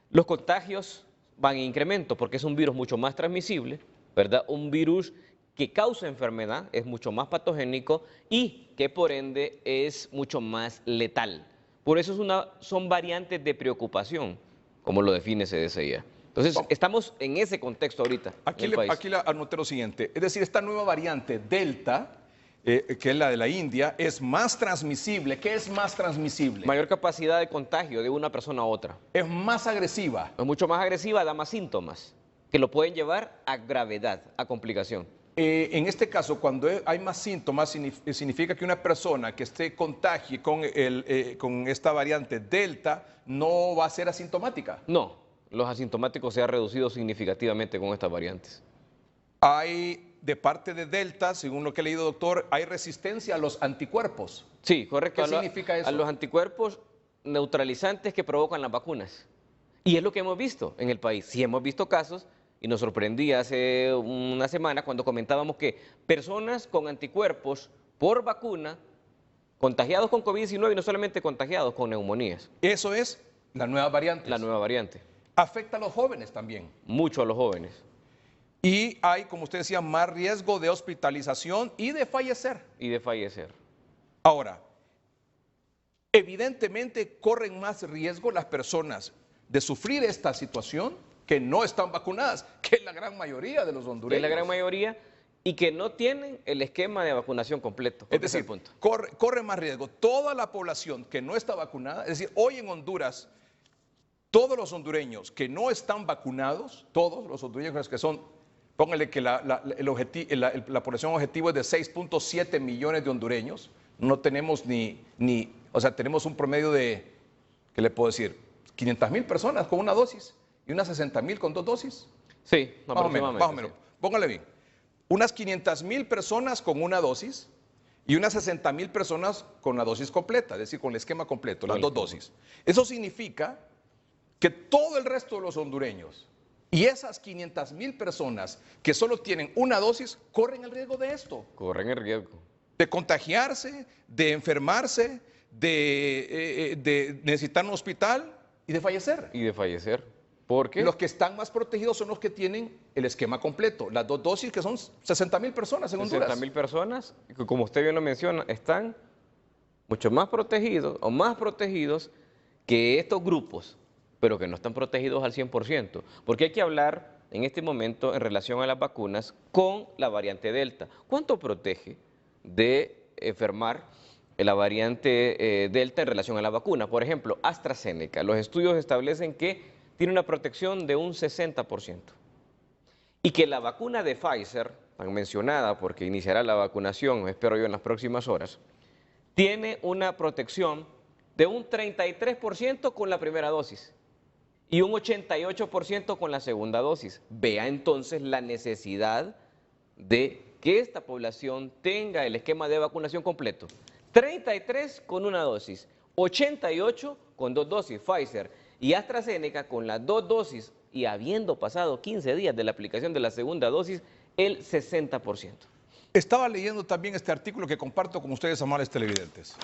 los contagios van en incremento porque es un virus mucho más transmisible, ¿verdad? Un virus que causa enfermedad, es mucho más patogénico y que por ende es mucho más letal. Por eso son variantes de preocupación, como lo define CDCIA. Entonces, estamos en ese contexto ahorita. Aquí le anoté lo siguiente, es decir, esta nueva variante Delta, que es la de la India, es más transmisible. ¿Qué es más transmisible? Mayor capacidad de contagio de una persona a otra. Es más agresiva. Es mucho más agresiva, da más síntomas, que lo pueden llevar a gravedad, a complicación. En este caso, cuando hay más síntomas, significa que una persona que esté contagie con esta variante Delta no va a ser asintomática. No, los asintomáticos se han reducido significativamente con estas variantes. Hay, de parte de Delta, según lo que he leído, doctor, hay resistencia a los anticuerpos. Sí, correcto. ¿Qué significa eso? A los anticuerpos neutralizantes que provocan las vacunas. Y es lo que hemos visto en el país. Sí hemos visto casos. Y nos sorprendía hace una semana cuando comentábamos que personas con anticuerpos por vacuna, contagiados con COVID-19 y no solamente contagiados con neumonías. Eso es la nueva variante. La nueva variante. Afecta a los jóvenes también. Mucho a los jóvenes. Y hay, como usted decía, más riesgo de hospitalización y de fallecer. Y de fallecer. Ahora, evidentemente corren más riesgo las personas de sufrir esta situación que no están vacunadas, que es la gran mayoría de los hondureños. Es la gran mayoría y que no tienen el esquema de vacunación completo. Es decir, corre más riesgo toda la población que no está vacunada. Es decir, hoy en Honduras, todos los hondureños que no están vacunados, todos los hondureños que son, póngale que la población objetivo es de 6.7 millones de hondureños, no tenemos o sea, tenemos un promedio de, ¿qué le puedo decir? 500,000 personas con una dosis. Y unas 60,000 con 2 dosis. Sí, más o menos, más o menos. sí. Póngale bien. Unas 500.000 personas con una dosis y unas 60.000 personas con la dosis completa, es decir, con el esquema completo, las dos dosis. Eso significa que todo el resto de los hondureños y esas 500.000 personas que solo tienen una dosis corren el riesgo de esto. Corren el riesgo. De contagiarse, de enfermarse, de necesitar un hospital y de fallecer. Y de fallecer. ¿Por qué? Los que están más protegidos son los que tienen el esquema completo. Las dos dosis, que son 60.000 personas en Honduras. 60.000 personas, que como usted bien lo menciona, están mucho más protegidos o más protegidos que estos grupos, pero que no están protegidos al 100%. Porque hay que hablar en este momento en relación a las vacunas con la variante Delta. ¿Cuánto protege de enfermar la variante Delta en relación a la vacuna? Por ejemplo, AstraZeneca. Los estudios establecen que tiene una protección de un 60%. Y que la vacuna de Pfizer, tan mencionada porque iniciará la vacunación, espero yo en las próximas horas, tiene una protección de un 33% con la primera dosis y un 88% con la segunda dosis. Vea entonces la necesidad de que esta población tenga el esquema de vacunación completo. 33 con una dosis, 88 con dos dosis, Pfizer y AstraZeneca con las dos dosis y habiendo pasado 15 días de la aplicación de la segunda dosis, el 60%. Estaba leyendo también este artículo que comparto con ustedes, amables televidentes.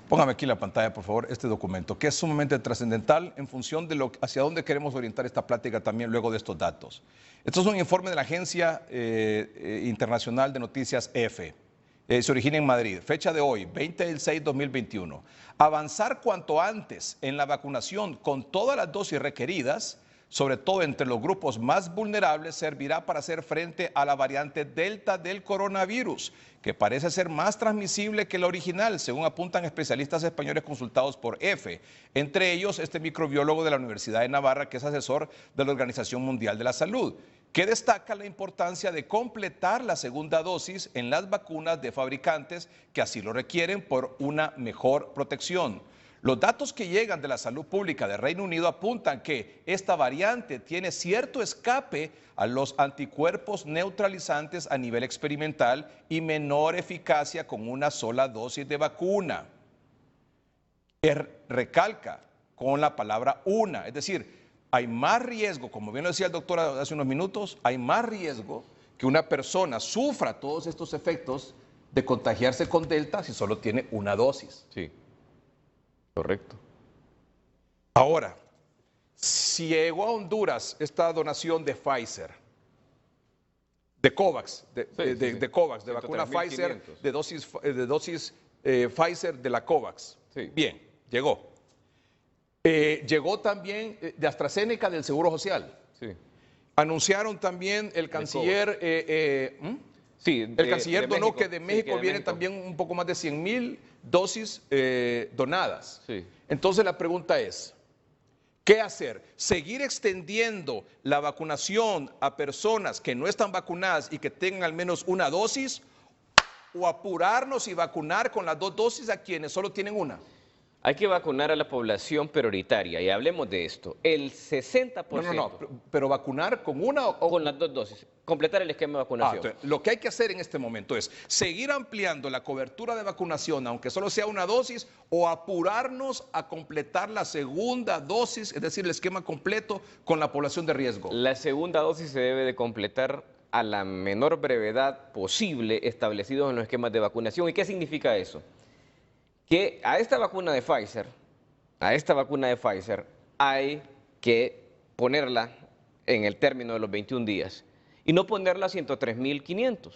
Póngame aquí en la pantalla, por favor, este documento, que es sumamente trascendental en función de hacia dónde queremos orientar esta plática también luego de estos datos. Esto es un informe de la Agencia Internacional de Noticias EFE. Se origina en Madrid. Fecha de hoy, 20/6/2021. Avanzar cuanto antes en la vacunación con todas las dosis requeridas, sobre todo entre los grupos más vulnerables, servirá para hacer frente a la variante Delta del coronavirus, que parece ser más transmisible que la original, según apuntan especialistas españoles consultados por EFE. Entre ellos, este microbiólogo de la Universidad de Navarra, que es asesor de la Organización Mundial de la Salud, que destaca la importancia de completar la segunda dosis en las vacunas de fabricantes que así lo requieren por una mejor protección. Los datos que llegan de la salud pública de Reino Unido apuntan que esta variante tiene cierto escape a los anticuerpos neutralizantes a nivel experimental y menor eficacia con una sola dosis de vacuna. Recalca con la palabra una, es decir, hay más riesgo, como bien lo decía el doctor hace unos minutos, hay más riesgo que una persona sufra todos estos efectos de contagiarse con Delta si solo tiene una dosis. Sí, correcto. Ahora, si llegó a Honduras esta donación de Pfizer, de COVAX, de COVAX, de vacuna Pfizer, de dosis Pfizer de la COVAX, bien, llegó. Llegó también de AstraZeneca del Seguro Social. Sí. Anunciaron también el canciller, el canciller donó México, que de México viene también un poco más de 100.000 dosis donadas. Sí. Entonces la pregunta es, ¿qué hacer? ¿Seguir extendiendo la vacunación a personas que no están vacunadas y que tengan al menos una dosis? ¿O apurarnos y vacunar con las dos dosis a quienes solo tienen una? Hay que vacunar a la población prioritaria y hablemos de esto. El 60%. No, pero vacunar con una o con las dos dosis. Completar el esquema de vacunación. Entonces, lo que hay que hacer en este momento es seguir ampliando la cobertura de vacunación, aunque solo sea una dosis, o apurarnos a completar la segunda dosis, es decir, el esquema completo con la población de riesgo. La segunda dosis se debe de completar a la menor brevedad posible establecidos en los esquemas de vacunación. ¿Y qué significa eso? Que a esta vacuna de Pfizer, hay que ponerla en el término de los 21 días y no ponerla a 103.500,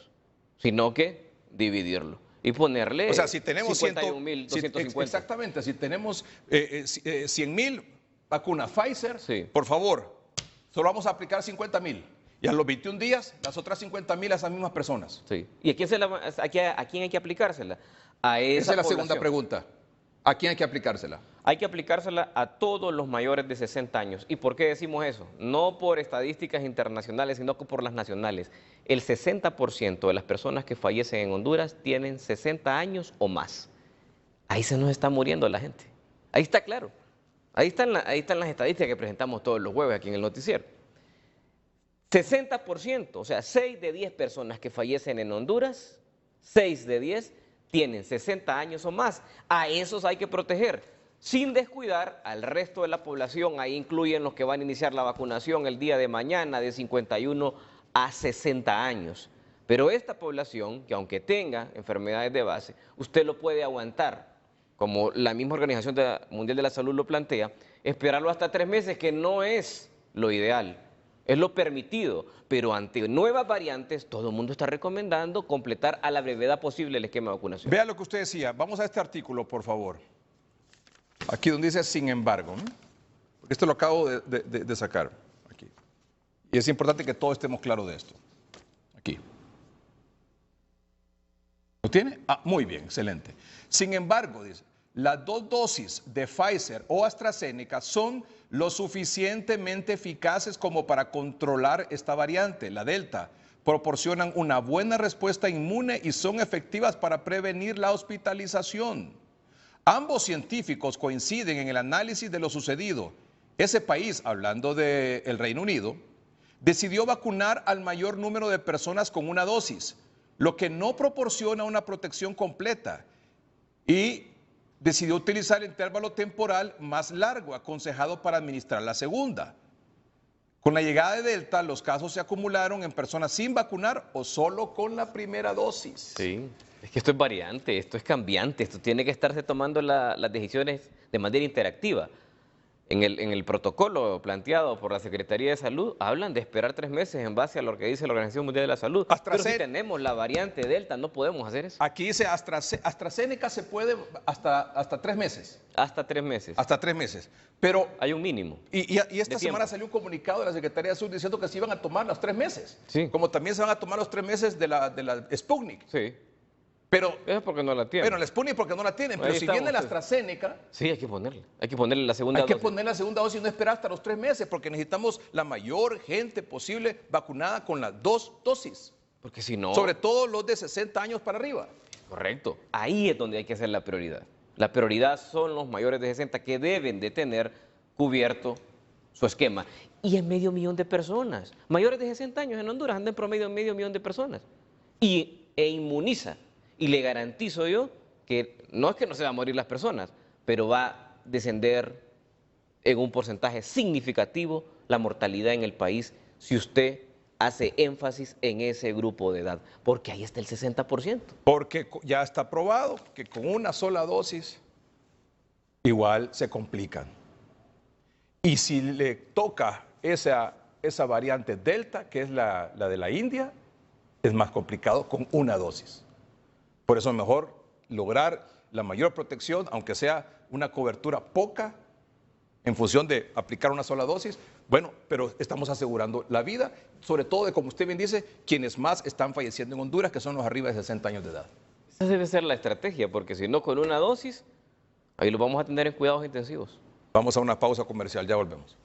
sino que dividirlo y ponerle, o sea, si tenemos 51.250. Exactamente, si tenemos 100.000 vacunas Pfizer, por favor, solo vamos a aplicar 50.000. Y a los 21 días, las otras 50.000 a esas mismas personas. Sí. ¿Y a quién hay que aplicársela? A esa es la segunda pregunta. ¿A quién hay que aplicársela? Hay que aplicársela a todos los mayores de 60 años. ¿Y por qué decimos eso? No por estadísticas internacionales, sino que por las nacionales. El 60% de las personas que fallecen en Honduras tienen 60 años o más. Ahí se nos está muriendo la gente. Ahí está claro. Ahí están las estadísticas que presentamos todos los jueves aquí en el noticiero. 60%, o sea, 6 de 10 personas que fallecen en Honduras, 6 de 10 tienen 60 años o más. A esos hay que proteger, sin descuidar al resto de la población. Ahí incluyen los que van a iniciar la vacunación el día de mañana, de 51 a 60 años. Pero esta población, que aunque tenga enfermedades de base, usted lo puede aguantar, como la misma Organización Mundial de la Salud lo plantea, esperarlo hasta 3 meses, que no es lo ideal, es lo permitido, pero ante nuevas variantes, todo el mundo está recomendando completar a la brevedad posible el esquema de vacunación. Vea lo que usted decía, vamos a este artículo, por favor. Aquí donde dice sin embargo, ¿no? Porque esto lo acabo de sacar, aquí. Y es importante que todos estemos claros de esto. Aquí. ¿Lo tiene? Ah, muy bien, excelente. Sin embargo, dice, las 2 dosis de Pfizer o AstraZeneca son lo suficientemente eficaces como para controlar esta variante, la Delta. Proporcionan una buena respuesta inmune y son efectivas para prevenir la hospitalización. Ambos científicos coinciden en el análisis de lo sucedido. Ese país, hablando del Reino Unido, decidió vacunar al mayor número de personas con una dosis, lo que no proporciona una protección completa, y decidió utilizar el intervalo temporal más largo aconsejado para administrar la segunda. Con la llegada de Delta, los casos se acumularon en personas sin vacunar o solo con la primera dosis. Sí, es que esto es variante, esto es cambiante, esto tiene que estarse tomando las decisiones de manera interactiva. En el protocolo planteado por la Secretaría de Salud, hablan de esperar 3 meses en base a lo que dice la Organización Mundial de la Salud. Pero si tenemos la variante Delta, no podemos hacer eso. Aquí dice AstraZeneca se puede hasta 3 meses. Hasta 3 meses. Hasta 3 meses. Pero hay un mínimo. Y esta semana salió un comunicado de la Secretaría de Salud diciendo que se iban a tomar los 3 meses. Sí. Como también se van a tomar los 3 meses de la Sputnik. Sí. Pero es porque no la tienen. Bueno, la Sputnik porque no la tienen, pero si viene la AstraZeneca... Sí, hay que ponerle la segunda dosis. Hay que poner la segunda dosis y no esperar hasta los 3 meses, porque necesitamos la mayor gente posible vacunada con las 2 dosis. Porque si no... Sobre todo los de 60 años para arriba. Correcto. Ahí es donde hay que hacer la prioridad. La prioridad son los mayores de 60 que deben de tener cubierto su esquema. Y es 500.000 de personas. Mayores de 60 años en Honduras andan en promedio 500.000 de personas. E inmuniza. Y le garantizo yo que no es que no se van a morir las personas, pero va a descender en un porcentaje significativo la mortalidad en el país si usted hace énfasis en ese grupo de edad, porque ahí está el 60%. Porque ya está probado que con una sola dosis igual se complican. Y si le toca esa variante Delta, que es la de la India, es más complicado con una dosis. Por eso es mejor lograr la mayor protección, aunque sea una cobertura poca, en función de aplicar una sola dosis. Bueno, pero estamos asegurando la vida, sobre todo de, como usted bien dice, quienes más están falleciendo en Honduras, que son los arriba de 60 años de edad. Esa debe ser la estrategia, porque si no con una dosis, ahí lo vamos a tener en cuidados intensivos. Vamos a una pausa comercial, ya volvemos.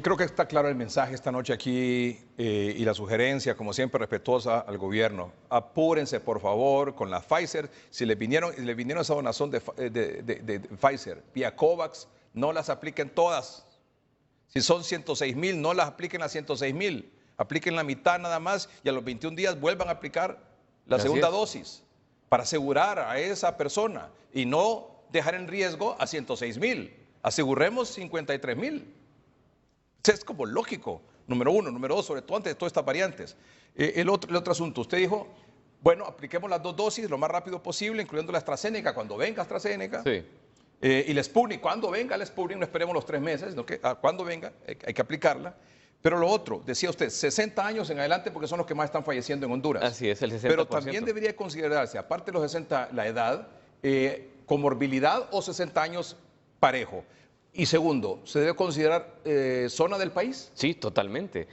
Creo que está claro el mensaje esta noche aquí y la sugerencia, como siempre, respetuosa al gobierno. Apúrense, por favor, con la Pfizer. Si les vinieron esa donación de Pfizer vía COVAX, no las apliquen todas. Si son 106,000, no las apliquen a 106,000. Apliquen la mitad nada más y a los 21 días vuelvan a aplicar la segunda dosis para asegurar a esa persona y no dejar en riesgo a 106,000. Aseguremos 53,000. Es como lógico, número uno. Número dos, sobre todo antes de todas estas variantes. El otro asunto, usted dijo, bueno, apliquemos las 2 dosis lo más rápido posible, incluyendo la AstraZeneca, cuando venga AstraZeneca. Sí. Y la Sputnik, cuando venga la Sputnik, no esperemos los 3 meses, sino que cuando venga hay que aplicarla. Pero lo otro, decía usted, 60 años en adelante porque son los que más están falleciendo en Honduras. Así es, el 60%. Pero también debería considerarse, aparte de los 60, la edad, comorbilidad o 60 años parejo. Y segundo, ¿se debe considerar zona del país? Sí, totalmente.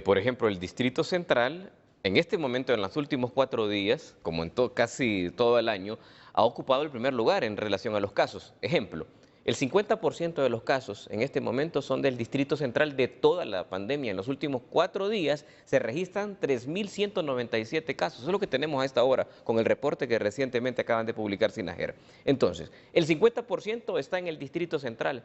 Por ejemplo, el Distrito Central, en este momento, en los últimos 4 días, como en casi todo el año, ha ocupado el primer lugar en relación a los casos. Ejemplo, el 50% de los casos en este momento son del Distrito Central de toda la pandemia. En los últimos 4 días se registran 3.197 casos. Eso es lo que tenemos a esta hora con el reporte que recientemente acaban de publicar SINAGER. Entonces, el 50% está en el Distrito Central.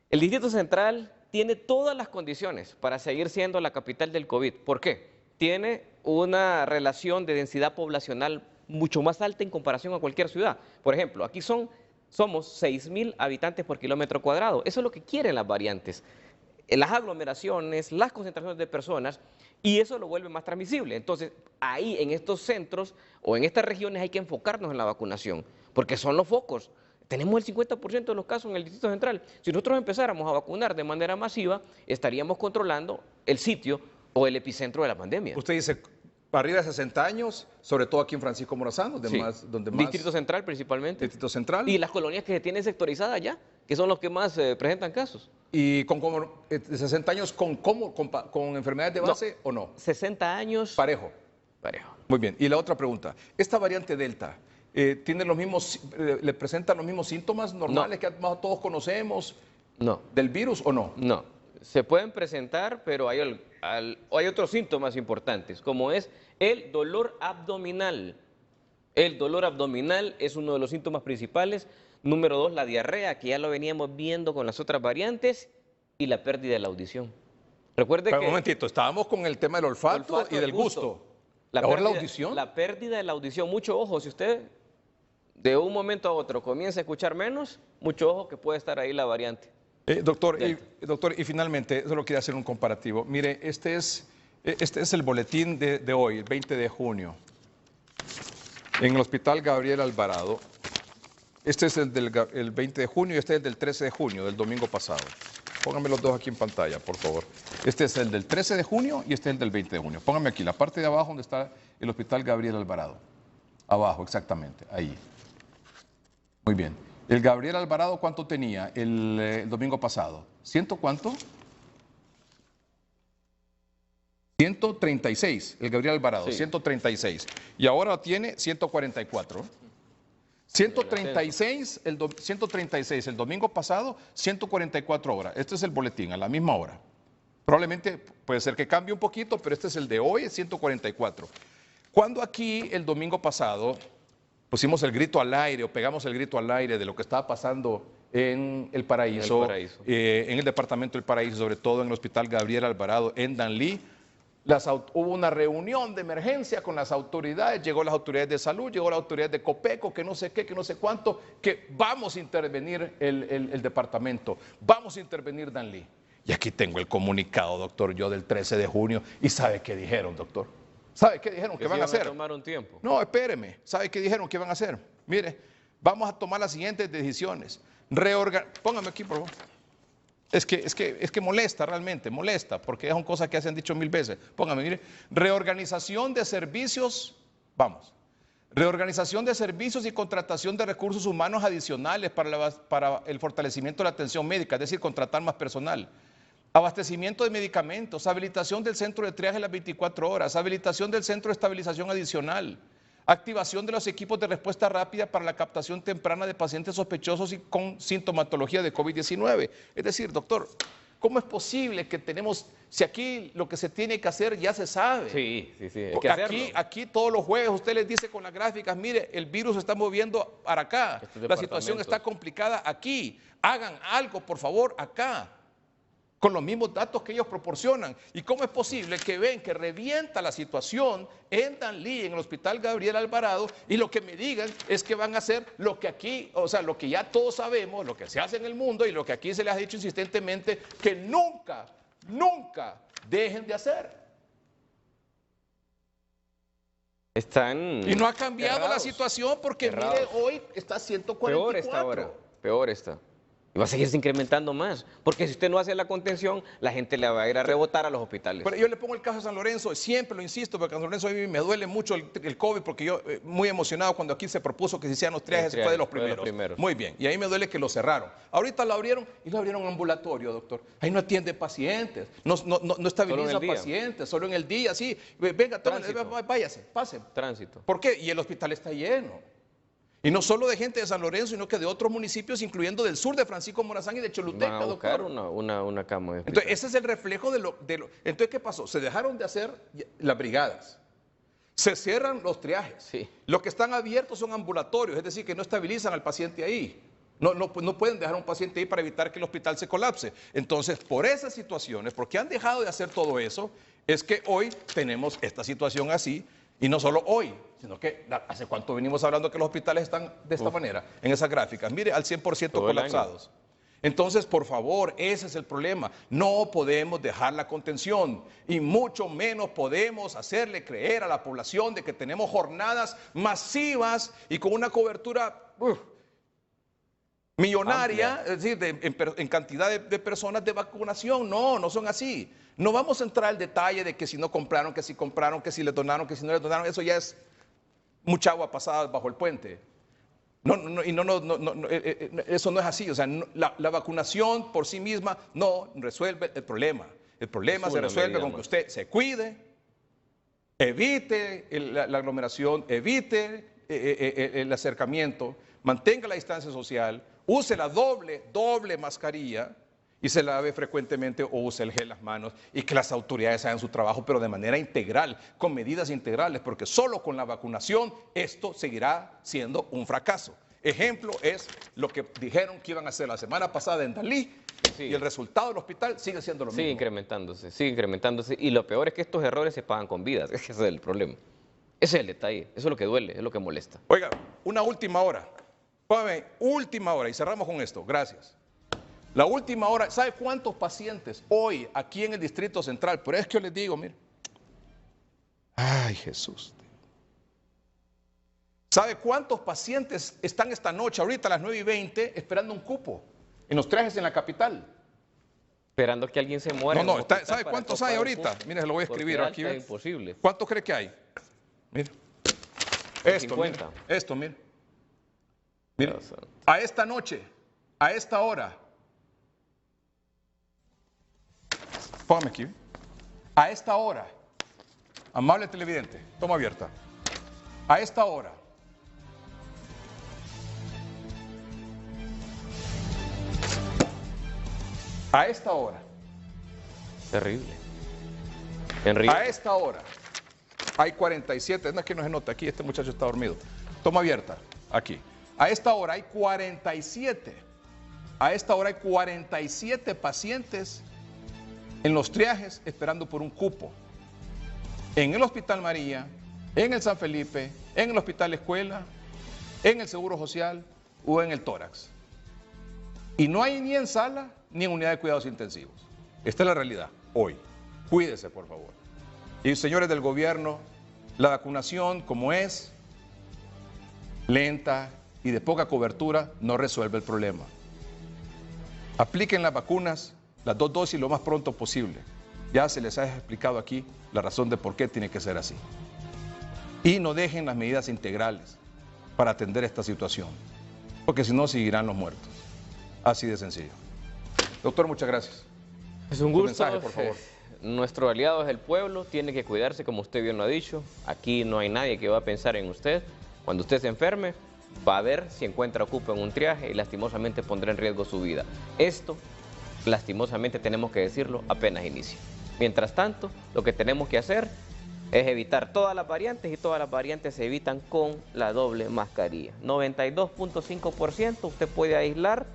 El Distrito Central tiene todas las condiciones para seguir siendo la capital del COVID. ¿Por qué? Tiene una relación de densidad poblacional mucho más alta en comparación a cualquier ciudad. Por ejemplo, aquí somos 6.000 habitantes por kilómetro cuadrado. Eso es lo que quieren las variantes. Las aglomeraciones, las concentraciones de personas, y eso lo vuelve más transmisible. Entonces, ahí en estos centros o en estas regiones hay que enfocarnos en la vacunación, porque son los focos. Tenemos el 50% de los casos en el Distrito Central. Si nosotros empezáramos a vacunar de manera masiva, estaríamos controlando el sitio o el epicentro de la pandemia. Usted dice, arriba de 60 años, sobre todo aquí en Francisco Morazán, donde Sí. más... Distrito Central principalmente. Distrito Central. Y las colonias que se tienen sectorizadas ya, que son los que más presentan casos. ¿Y con 60 años con enfermedades de base o no? 60 años. Parejo. Parejo. Muy bien. Y la otra pregunta, ¿esta variante Delta tiene los mismos, le presentan los mismos síntomas normales que todos conocemos del virus o no? No. Se pueden presentar, pero hay otros síntomas importantes, como es el dolor abdominal. El dolor abdominal es uno de los síntomas principales. Número 2, la diarrea, que ya lo veníamos viendo con las otras variantes, y la pérdida de la audición. Recuerde Pero que... un momentito, estábamos con el tema del olfato y del gusto. Ahora la audición. La pérdida de la audición, mucho ojo, si usted de un momento a otro comienza a escuchar menos, mucho ojo que puede estar ahí la variante. Doctor, y finalmente, solo quería hacer un comparativo. Mire, este es el boletín de hoy, el 20 de junio, en el Hospital Gabriel Alvarado. Este es el del 20 de junio y este es el del 13 de junio, del domingo pasado. Pónganme los dos aquí en pantalla, por favor. Este es el del 13 de junio y este es el del 20 de junio. Pónganme aquí, la parte de abajo donde está el Hospital Gabriel Alvarado. Abajo, exactamente, ahí. Muy bien. El Gabriel Alvarado, ¿cuánto tenía el domingo pasado? ¿100 cuánto? 136, el Gabriel Alvarado, sí. 136. Y ahora tiene 144. 136 el domingo pasado, 144 horas. Este es el boletín, a la misma hora. Probablemente puede ser que cambie un poquito, pero este es el de hoy, 144. Cuando aquí el domingo pasado pusimos el grito al aire o pegamos el grito al aire de lo que estaba pasando en El Paraíso, en el departamento del Paraíso, sobre todo en el Hospital Gabriel Alvarado, en Danlí, hubo una reunión de emergencia con las autoridades, llegó las autoridades de salud, llegó la autoridad de Copeco, que no sé qué, que no sé cuánto, que vamos a intervenir el departamento, vamos a intervenir Danlí. Y aquí tengo el comunicado, doctor, yo del 13 de junio, y ¿sabe qué dijeron, doctor? ¿Sabe qué dijeron que van a hacer? A tomar un tiempo. No, espéreme, ¿sabe qué dijeron que van a hacer? Mire, vamos a tomar las siguientes decisiones. Póngame aquí, por favor. Es que molesta realmente, molesta, porque son cosas que se han dicho 1000 veces. Póngame, mire, reorganización de servicios, vamos. Reorganización de servicios y contratación de recursos humanos adicionales para el fortalecimiento de la atención médica, es decir, contratar más personal. Abastecimiento de medicamentos, habilitación del centro de triaje las 24 horas, habilitación del centro de estabilización adicional, activación de los equipos de respuesta rápida para la captación temprana de pacientes sospechosos y con sintomatología de COVID-19. Es decir, doctor, ¿cómo es posible que si aquí lo que se tiene que hacer ya se sabe? Sí, hay que hacerlo. Aquí todos los jueves usted les dice con las gráficas, mire, el virus se está moviendo para acá, la situación está complicada aquí, hagan algo por favor acá, con los mismos datos que ellos proporcionan. ¿Y cómo es posible que ven que revienta la situación en Danlí, en el Hospital Gabriel Alvarado, y lo que me digan es que van a hacer lo que aquí, o sea, lo que ya todos sabemos, lo que se hace en el mundo y lo que aquí se les ha dicho insistentemente, que nunca, nunca dejen de hacer? Están y no ha cambiado cerrados, la situación porque mire, hoy está 144. Peor está ahora, peor está. Y va a seguirse incrementando más, porque si usted no hace la contención, la gente le va a ir a rebotar a los hospitales. Pero yo le pongo el caso de San Lorenzo, siempre lo insisto, porque en San Lorenzo a mí me duele mucho el COVID, porque yo muy emocionado cuando aquí se propuso que se hicieran los triajes, fue de los primeros. Muy bien, y ahí me duele que lo cerraron. Ahorita lo abrieron y lo abrieron en ambulatorio, doctor. Ahí no atiende pacientes, no estabiliza pacientes, solo en el día, sí. Venga, váyase, pase. Tránsito. ¿Por qué? Y el hospital está lleno. Y no solo de gente de San Lorenzo, sino que de otros municipios, incluyendo del sur de Francisco Morazán y de Choluteca, van a buscar doctor. una cama de hospital. Entonces, ese es el reflejo de lo... Entonces, ¿qué pasó? Se dejaron de hacer las brigadas. Se cierran los triajes. Sí. Los que están abiertos son ambulatorios, es decir, que no estabilizan al paciente ahí. No pueden dejar a un paciente ahí para evitar que el hospital se colapse. Entonces, por esas situaciones, porque han dejado de hacer todo eso, es que hoy tenemos esta situación así, y no solo hoy, sino que hace cuánto venimos hablando que los hospitales están de esta manera, en esas gráficas. Mire, al 100% colapsados. Entonces, por favor, ese es el problema. No podemos dejar la contención y mucho menos podemos hacerle creer a la población de que tenemos jornadas masivas y con una cobertura millonaria, es decir, en cantidad de personas de vacunación. No son así. No vamos a entrar al detalle de que si no compraron, que si compraron, que si les donaron, que si no les donaron. Eso ya es mucha agua pasada bajo el puente. Eso no es así. O sea, la vacunación por sí misma no resuelve el problema. El problema se resuelve con que usted se cuide, evite la aglomeración, evite el acercamiento, mantenga la distancia social, use la doble mascarilla y se lave frecuentemente o use el gel en las manos, y que las autoridades hagan su trabajo, pero de manera integral, con medidas integrales, porque solo con la vacunación esto seguirá siendo un fracaso. Ejemplo es lo que dijeron que iban a hacer la semana pasada en Dalí, y el resultado del hospital sigue siendo lo mismo. Sigue incrementándose, y lo peor es que estos errores se pagan con vidas. Ese es el problema. Ese es el detalle, eso es lo que duele, es lo que molesta. Oiga, una última hora. Póngame, última hora, y cerramos con esto, gracias. La última hora, ¿sabe cuántos pacientes hoy aquí en el Distrito Central? Por eso es que yo les digo, mire. Ay, Jesús. ¿Sabe cuántos pacientes están esta noche, ahorita a las 9:20, esperando un cupo en los triajes en la capital? Esperando que alguien se muera. ¿Sabe cuántos hay ahorita? Mire, se lo voy a escribir aquí. Es imposible. ¿Cuántos cree que hay? Mire. Esto, mire. Mire. A esta noche, a esta hora. Póngame aquí. A esta hora, amable televidente, toma abierta. A esta hora, Terrible. A esta hora hay 47, no es que no se nota aquí, este muchacho está dormido. Toma abierta, aquí. A esta hora hay 47. A esta hora hay 47 pacientes en los triajes esperando por un cupo. En el Hospital María, en el San Felipe, en el Hospital Escuela, en el Seguro Social o en el Tórax. Y no hay ni en sala ni en unidad de cuidados intensivos. Esta es la realidad hoy. Cuídese, por favor. Y señores del gobierno, la vacunación, como es lenta y de poca cobertura, no resuelve el problema. Apliquen las vacunas, las 2 dosis lo más pronto posible. Ya se les ha explicado aquí la razón de por qué tiene que ser así. Y no dejen las medidas integrales para atender esta situación, porque si no seguirán los muertos. Así de sencillo. Doctor, muchas gracias. Es un gusto. Mensaje, por favor. Nuestro aliado es el pueblo, tiene que cuidarse, como usted bien lo ha dicho. Aquí no hay nadie que va a pensar en usted. Cuando usted se enferme, va a ver si encuentra cupo en un triaje y lastimosamente pondrá en riesgo su vida. Esto, lastimosamente, tenemos que decirlo, apenas inicia. Mientras tanto, lo que tenemos que hacer es evitar todas las variantes, y todas las variantes se evitan con la doble mascarilla. 92.5% usted puede aislar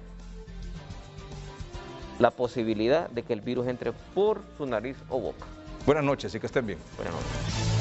la posibilidad de que el virus entre por su nariz o boca. Buenas noches y que estén bien. Buenas noches.